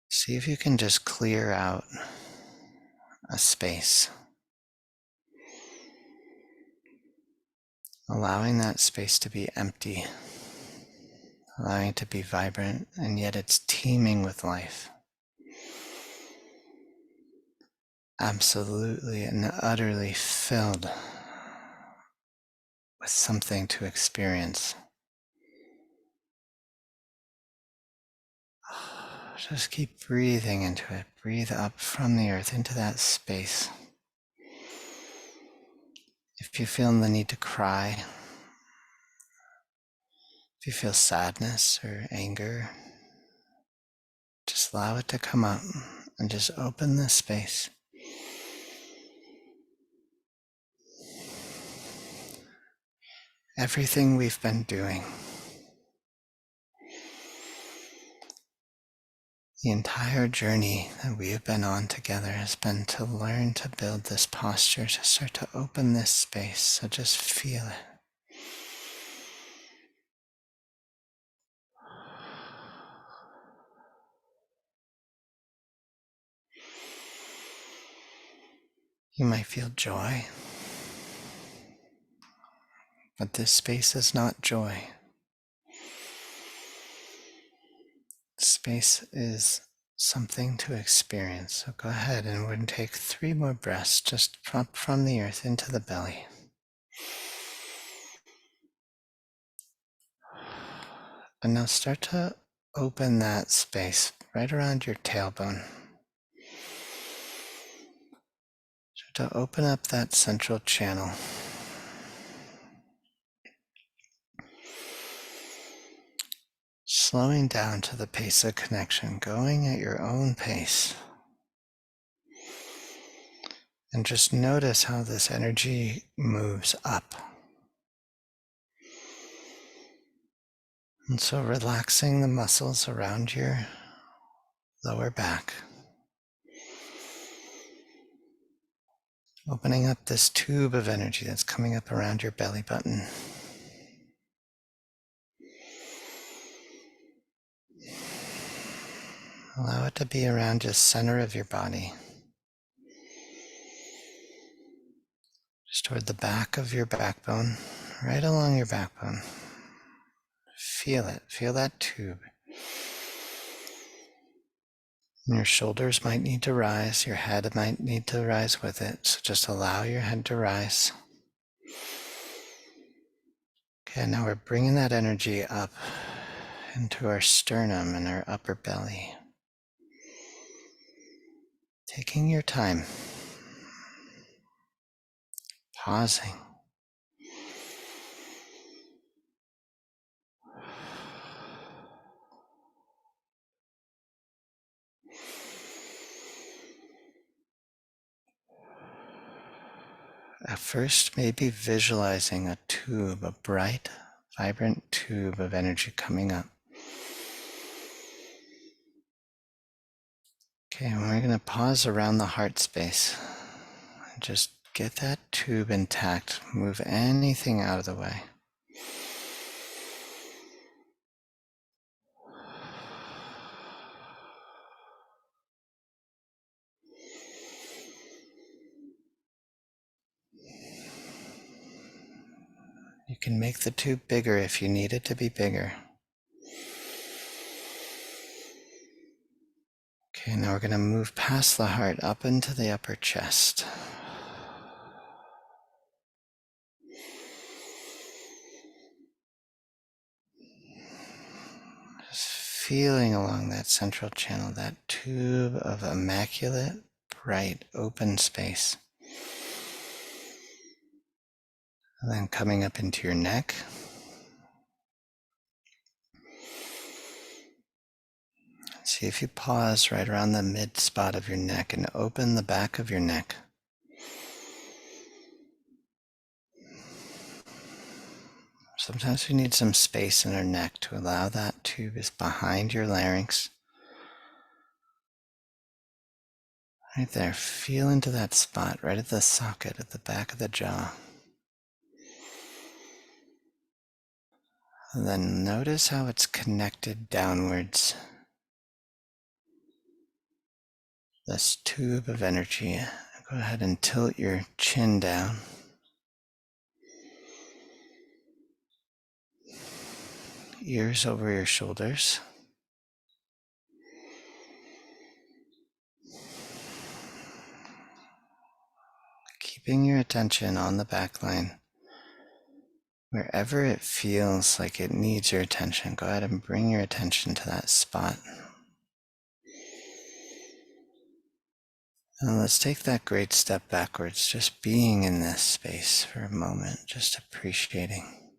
See if you can just clear out a space, allowing that space to be empty, allowing it to be vibrant, and yet it's teeming with life. Absolutely and utterly filled with something to experience. Just keep breathing into it. Breathe up from the earth into that space. If you feel the need to cry, if you feel sadness or anger, just allow it to come up and just open this space. Everything we've been doing, the entire journey that we have been on together has been to learn to build this posture, to start to open this space. So just feel it. You might feel joy, but this space is not joy. Space is something to experience. So go ahead and we're going to take 3 more breaths just up from the earth into the belly. And now start to open that space right around your tailbone. Start to open up that central channel. Slowing down to the pace of connection, going at your own pace. And just notice how this energy moves up. And so relaxing the muscles around your lower back. Opening up this tube of energy that's coming up around your belly button. Allow it to be around just center of your body. Just toward the back of your backbone, right along your backbone. Feel it, feel that tube. And your shoulders might need to rise, your head might need to rise with it, so just allow your head to rise. Okay, now we're bringing that energy up into our sternum and our upper belly. Taking your time, pausing. At first, maybe visualizing a tube, a bright, vibrant tube of energy coming up. Okay, and we're going to pause around the heart space. Just get that tube intact. Move anything out of the way. You can make the tube bigger if you need it to be bigger. Okay, now we're going to move past the heart up into the upper chest. Just feeling along that central channel, that tube of immaculate, bright, open space. And then coming up into your neck. See if you pause right around the mid spot of your neck and open the back of your neck. Sometimes we need some space in our neck to allow that tube is behind your larynx. Right there, feel into that spot, right at the socket at the back of the jaw. And then notice how it's connected downwards. This tube of energy. Go ahead and tilt your chin down. Ears over your shoulders. Keeping your attention on the back line. Wherever it feels like it needs your attention, go ahead and bring your attention to that spot. And let's take that great step backwards, just being in this space for a moment, just appreciating.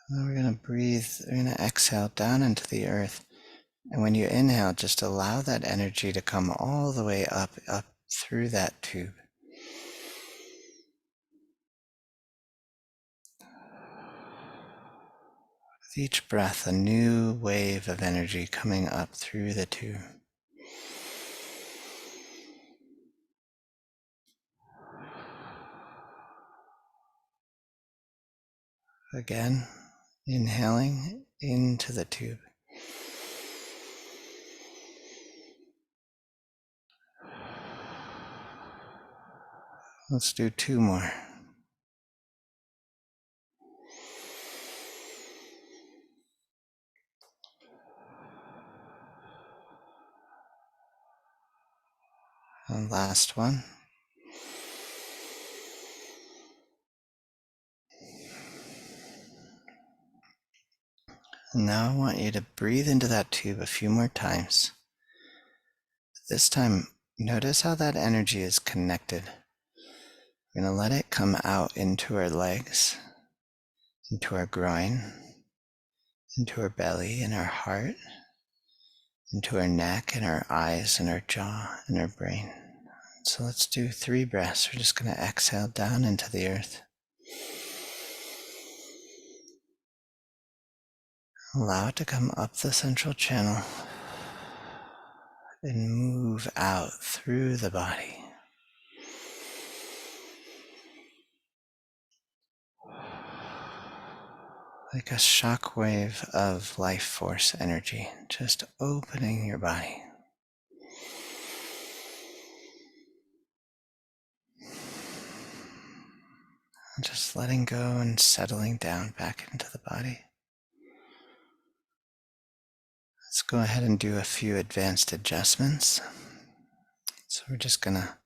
And we're going to breathe, we're going to exhale down into the earth. And when you inhale, just allow that energy to come all the way up through that tube. With each breath, a new wave of energy coming up through the tube. Again, inhaling into the tube. Let's do 2 more. And last one. And now I want you to breathe into that tube a few more times. This time, notice how that energy is connected. We're going to let it come out into our legs, into our groin, into our belly and our heart, into our neck and our eyes and our jaw and our brain. So let's do 3 breaths. We're just going to exhale down into the earth. Allow it to come up the central channel and move out through the body. Like a shock wave of life force energy, just opening your body. Just letting go and settling down back into the body. Let's go ahead and do a few advanced adjustments. So we're just going to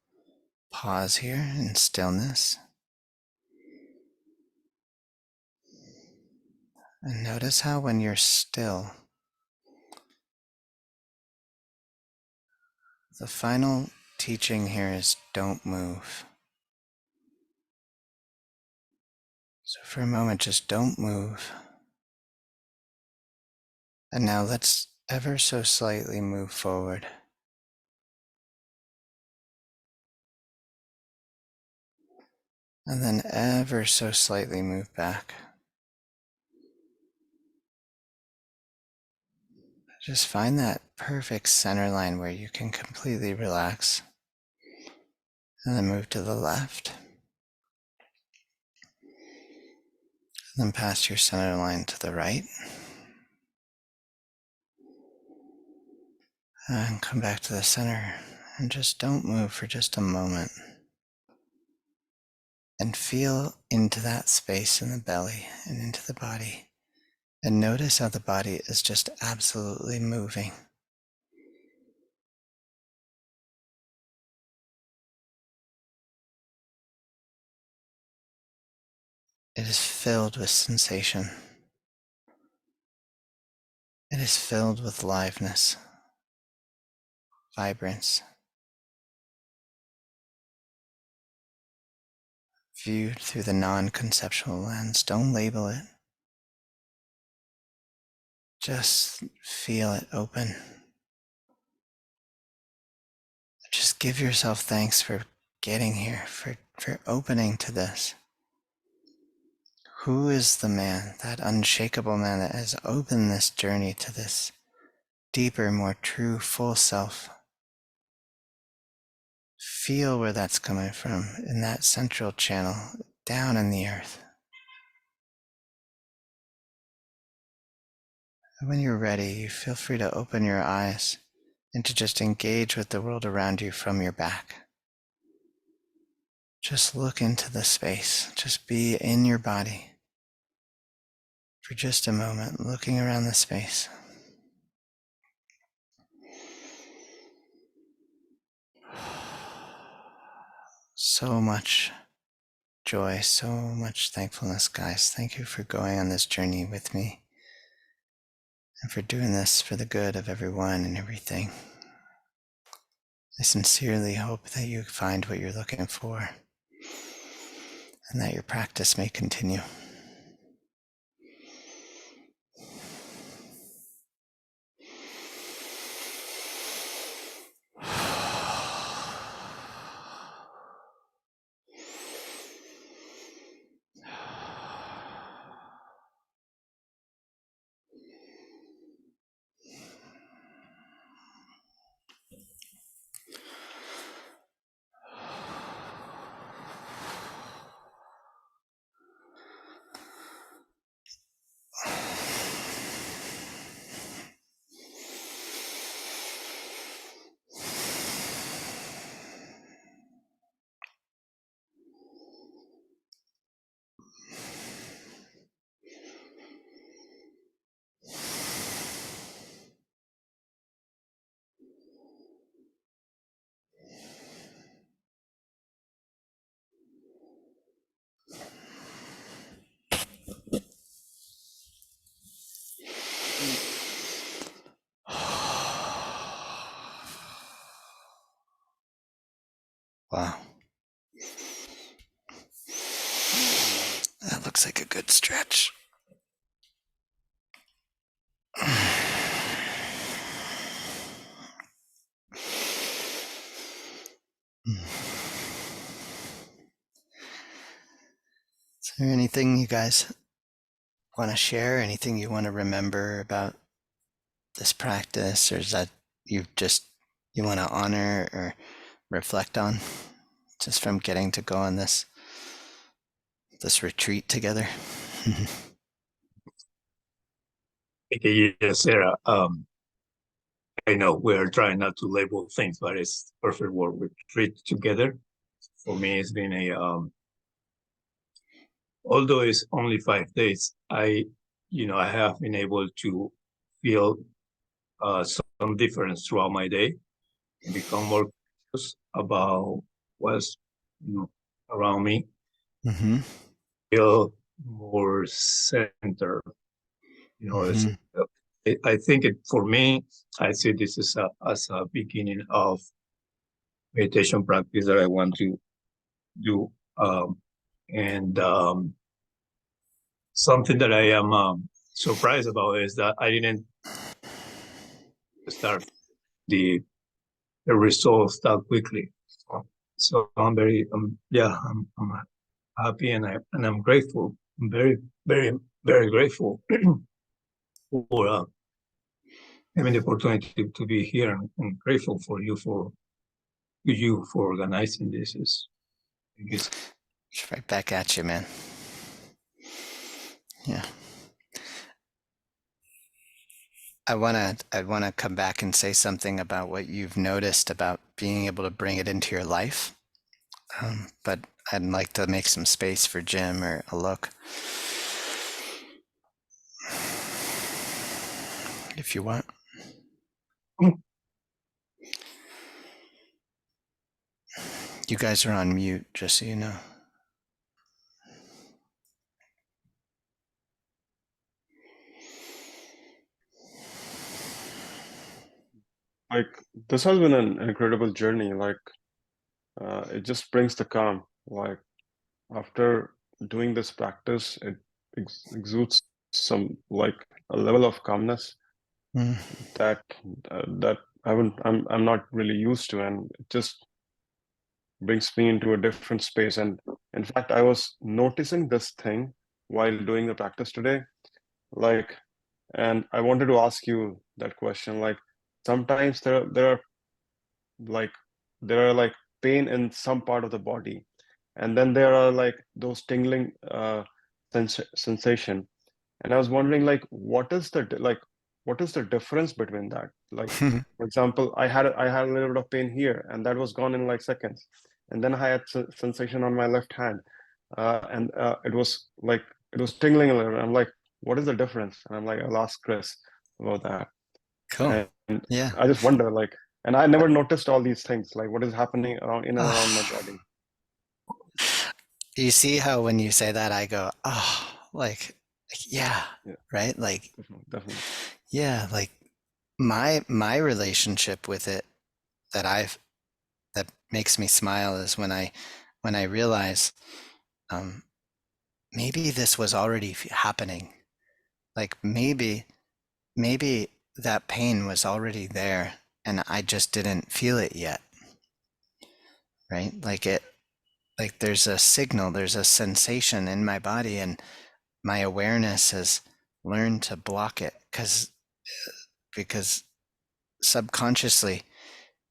pause here in stillness. And notice how when you're still, the final teaching here is don't move. So for a moment, just don't move. And now let's ever so slightly move forward. And then ever so slightly move back. Just find that perfect center line where you can completely relax. And then move to the left. And then past your center line to the right. And come back to the center. And just don't move for just a moment. And feel into that space in the belly and into the body. And notice how the body is just absolutely moving. It is filled with sensation. It is filled with liveness, vibrance. Viewed through the non-conceptual lens. Don't label it. Just feel it open. Just give yourself thanks for getting here, for opening to this. Who is the man, that unshakable man that has opened this journey to this deeper, more true, full self? Feel where that's coming from in that central channel down in the earth. And when you're ready, you feel free to open your eyes and to just engage with the world around you from your back. Just look into the space. Just be in your body for just a moment, looking around the space. So much joy, so much thankfulness, guys. Thank you for going on this journey with me and for doing this for the good of everyone and everything. I sincerely hope that you find what you're looking for and that your practice may continue. Wow. That looks like a good stretch. Is there anything you guys want to share? Anything you want to remember about this practice? Or is that you want to honor or reflect on just from getting to go on this retreat together? Okay, yes, Sarah. I know we're trying not to label things, but it's perfect word. We treat together. For me, it's been although it's only 5 days, I have been able to feel some difference throughout my day and become more conscious about what's around me. Mm-hmm. Feel more centered. Mm-hmm. I think for me, I see this as a beginning of meditation practice that I want to do. And something that I am surprised about is that I didn't start the results that quickly. So I'm very I'm happy and I'm grateful. I'm very very grateful for having the opportunity to be here and grateful for you for organizing this. It's It's right back at you, man. Yeah. I wanna come back and say something about what you've noticed about being able to bring it into your life. But I'd like to make some space for Jim or Alok, if you want. You guys are on mute, just so you know. Like, this has been an incredible journey. Like, it just brings the calm. Like, after doing this practice, it exudes some, like, a level of calmness Mm. that that I'm not really used to, and it just brings me into a different space. And in fact, I was noticing this thing while doing the practice today, like, and I wanted to ask you that question. Like, sometimes there are like pain in some part of the body, and then there are like those tingling sensation. And I was wondering, like, what is the difference between that? Like, for example, I had a little bit of pain here, and that was gone in like seconds. And then I had sensation on my left hand, and it was tingling a little. I'm like, what is the difference? And I'm like, I'll ask Chris about that. Cool. And Yeah. I just wonder, like, and I never noticed all these things, like what is happening around in and around my body. You see how when you say that, I go, oh, like, yeah, Yeah, right? Like, definitely. yeah, like my relationship with it that makes me smile is when I realize maybe this was already happening. Like maybe that pain was already there and I just didn't feel it yet. Right? Like there's a signal, there's a sensation in my body, and my awareness has learned to block it because subconsciously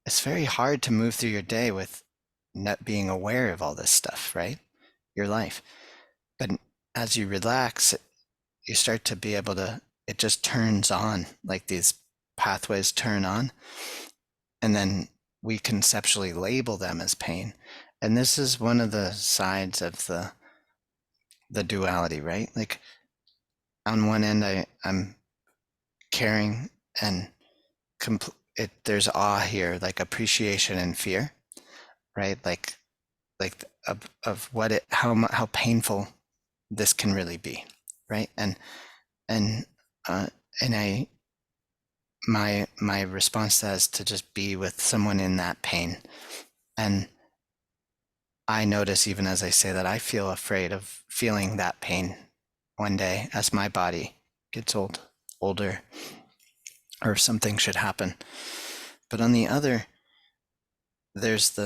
it's very hard to move through your day with not being aware of all this stuff, right? Your life. But as you relax, you start to be able to, it just turns on, like these pathways turn on, and then we conceptually label them as pain. And this is one of the sides of the duality, right? Like on one end, I'm caring and there's awe here, like appreciation and fear, right? Like of what how painful this can really be, right? And uh, and my response to that is to just be with someone in that pain. And I notice even as I say that, I feel afraid of feeling that pain one day as my body gets older, or if something should happen. But on the other, there's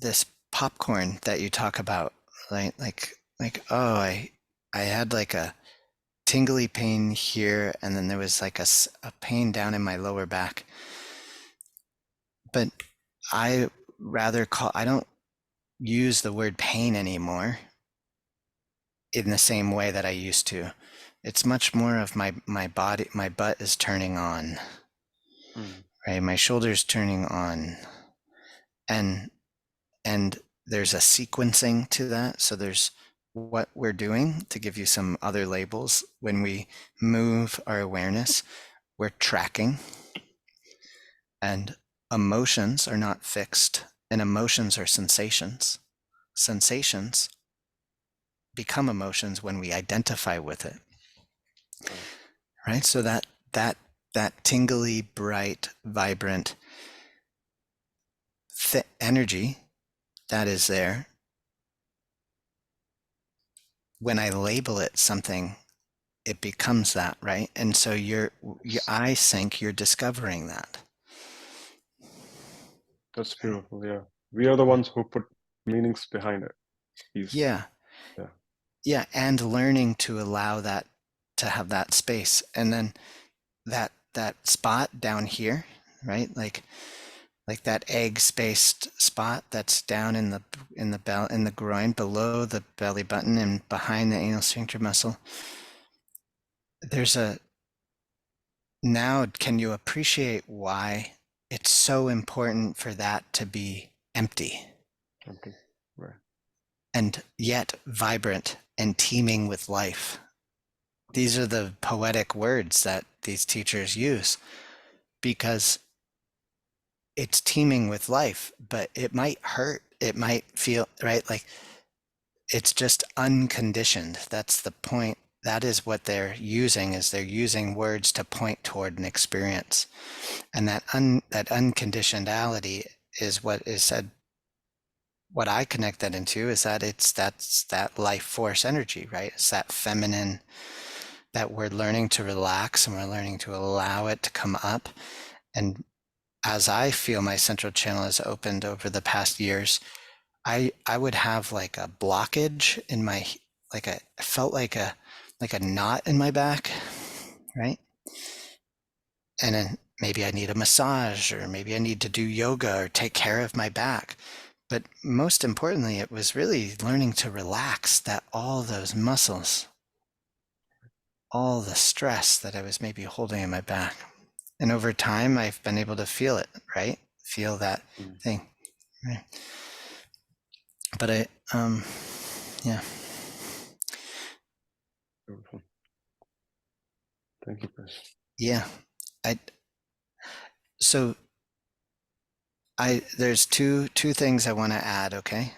this popcorn that you talk about, right? Like oh, I had like a tingly pain here, and then there was like a pain down in my lower back. But I don't use the word pain anymore in the same way that I used to. It's much more of my body, my butt is turning on, right? My shoulders turning on, and there's a sequencing to that. So there's what we're doing, to give you some other labels. When we move our awareness, we're tracking, and emotions are not fixed, and emotions are sensations. Sensations become emotions when we identify with it, right? So that tingly, bright, vibrant energy that is there, when I label it something, it becomes that, right? And so I think you're discovering that. That's beautiful. Yeah, we are the ones who put meanings behind it. Yeah, and learning to allow that, to have that space, and then that spot down here, right? Like that egg spaced spot that's down in the groin, below the belly button and behind the anal sphincter muscle. Now can you appreciate why it's so important for that to be empty? Okay. Right. And yet vibrant and teeming with life. These are the poetic words that these teachers use, because it's teeming with life, but it might hurt. It might feel, right? Like it's just unconditioned. That's the point. That is what they're using, is they're using words to point toward an experience. And that unconditionality is what is said. What I connect that into is that that's that life force energy, right? It's that feminine that we're learning to relax, and we're learning to allow it to come up. And as I feel my central channel has opened over the past years, I would have like a blockage in my, I felt like a knot in my back, right? And then maybe I need a massage, or maybe I need to do yoga or take care of my back. But most importantly, it was really learning to relax that all those muscles, all the stress that I was maybe holding in my back. And over time, I've been able to feel it, right? Feel that thing, right? But yeah. Beautiful. Thank you, Chris. Yeah. So there's two things I want to add, okay?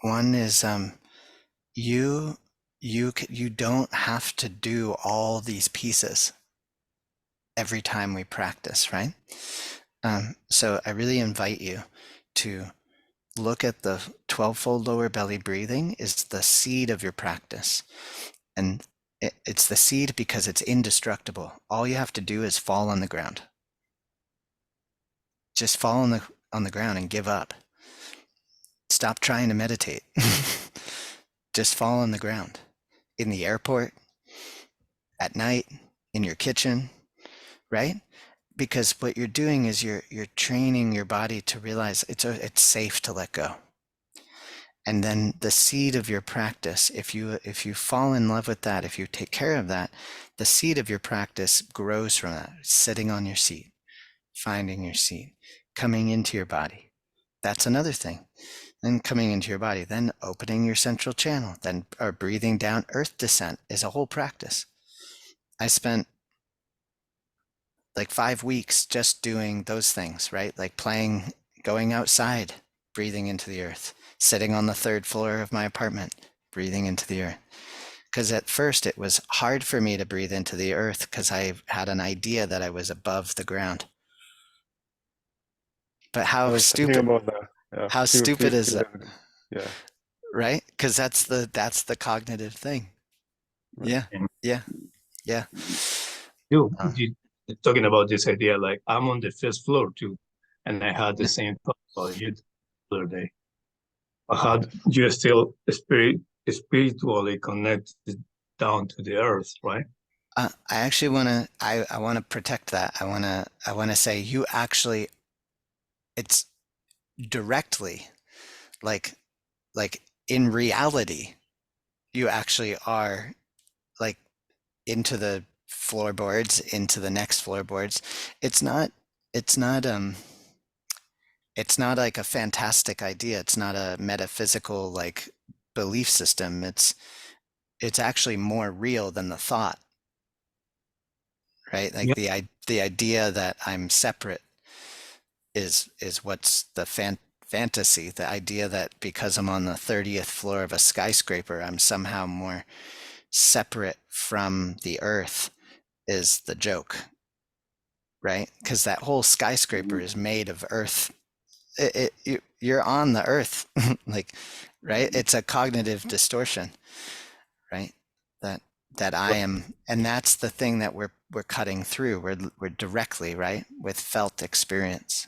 One is you don't have to do all these pieces every time we practice, right? So I really invite you to look at the 12-fold lower belly breathing is the seed of your practice. And it's the seed because it's indestructible. All you have to do is fall on the ground. Just fall on the ground and give up. Stop trying to meditate. Just fall on the ground. In the airport, at night, in your kitchen, right? Because what you're doing is you're training your body to realize it's safe to let go. And then the seed of your practice, if you fall in love with that, if you take care of that, the seed of your practice grows from that. Sitting on your seat, finding your seat, coming into your body. That's another thing. Then coming into your body, then opening your central channel, then or breathing down. Earth descent is a whole practice. I spent like 5 weeks just doing those things, right? Like playing, going outside, breathing into the earth, sitting on the 3rd floor of my apartment, breathing into the earth. Because at first it was hard for me to breathe into the earth because I had an idea that I was above the ground. But I how was thinking stupid, about that. Yeah, how stupid is that, yeah, right? Because that's the cognitive thing. Yeah, And yeah, yeah. you talking about this idea, like I'm on the 5th floor too, and I had the same thought about you the other day. How you're still spiritually connected down to the earth, right? I actually want to. I want to protect that. I want to say you actually. It's directly, like like in reality, you actually are like into the floorboards, into the next floorboards. It's not. It's not. It's not like a fantastic idea. It's not a metaphysical like belief system. It's actually more real than the thought, right? Like Yeah. the idea that I'm separate is what's the fantasy. The idea that because I'm on the 30th floor of a skyscraper, I'm somehow more separate from the earth is the joke, right? Because that whole skyscraper is made of earth. You're on the earth, like, right? It's a cognitive distortion, right? That I am, and that's the thing that we're cutting through. We're directly, right, with felt experience,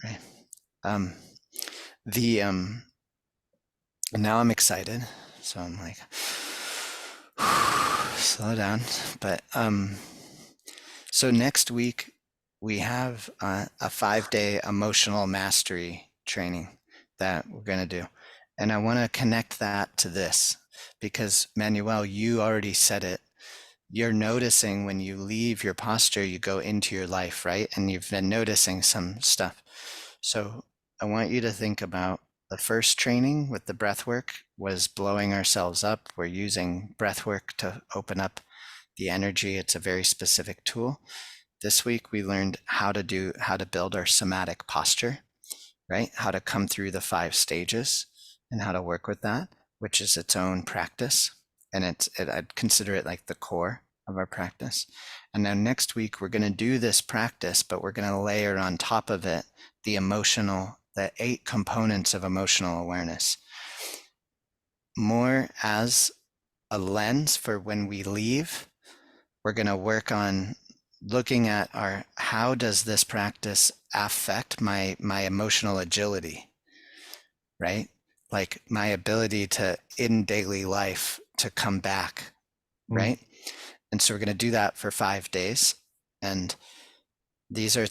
right? Um, the now I'm excited, so I'm like, slow down. But so next week we have a 5-day emotional mastery training that we're going to do, and I want to connect that to this because Manuel, you already said it. You're noticing when you leave your posture, you go into your life, right? And you've been noticing some stuff. So I want you to think about the first training with the breath work was blowing ourselves up. We're using breath work to open up the energy. It's a very specific tool. This week we learned how to build our somatic posture, right? How to come through the 5 stages and how to work with that, which is its own practice. And I'd consider it like the core of our practice. And now next week we're going to do this practice, but we're going to layer on top of it the 8 components of emotional awareness, more as a lens for when we leave. We're going to work on looking at how does this practice affect my emotional agility, right? Like my ability to, in daily life, to come back, right? And so we're going to do that for 5 days. And these are,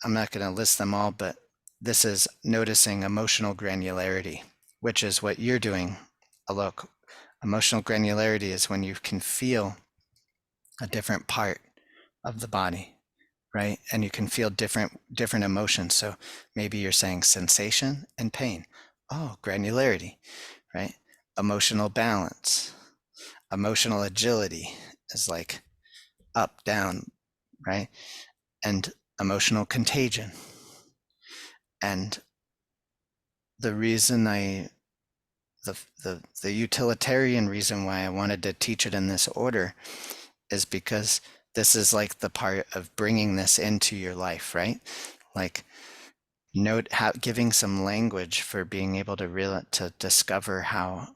I'm not going to list them all, but this is noticing emotional granularity, which is what you're doing, Alok. Emotional granularity is when you can feel a different part of the body, right? And you can feel different emotions. So maybe you're saying sensation and pain. Oh, granularity, right? Emotional balance, emotional agility is like up, down, right? And emotional contagion. And the reason the utilitarian reason why I wanted to teach it in this order is because this is like the part of bringing this into your life, right? Like giving some language for being able to discover how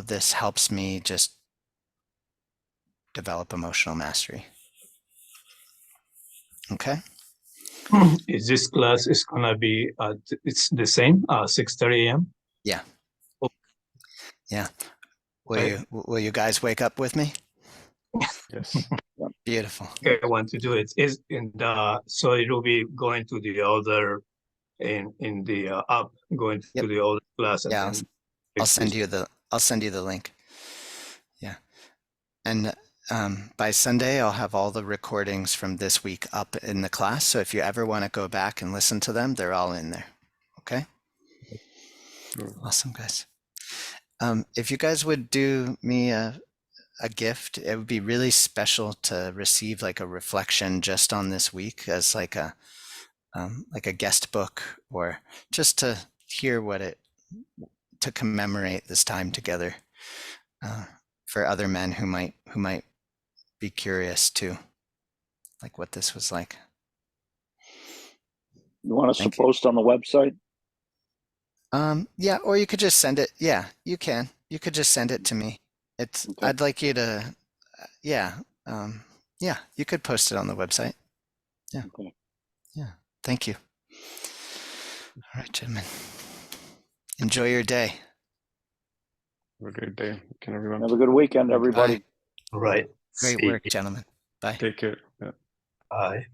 this helps me just develop emotional mastery. Okay. Is this class is gonna be it's the same 6:30 a.m. Yeah. Oh. Yeah. Okay. Will you guys wake up with me? Yes. Beautiful. Okay, I want to do it. Is in the so it will be going to the other in the app, going Yep. to the other class, and Yeah, then I'll send you the link. Yeah. And by Sunday, I'll have all the recordings from this week up in the class. So if you ever want to go back and listen to them, they're all in there. Okay. Awesome, guys. If you guys would do me a gift, it would be really special to receive like a reflection just on this week as like a guest book, or just to hear to commemorate this time together, for other men who might be curious too, like what this was like. You want us to Thank you. post on the website? Yeah, or you could just send it. Yeah, you can. You could just send it to me. Okay. I'd like you to, yeah, yeah, you could post it on the website. Yeah. Okay. Yeah. Thank you. All right, gentlemen. Enjoy your day. Have a great day. Can everyone Have a good weekend, Thank you. everybody. Bye. right. Great See work, you. gentlemen. Bye. take care? Yeah. Bye.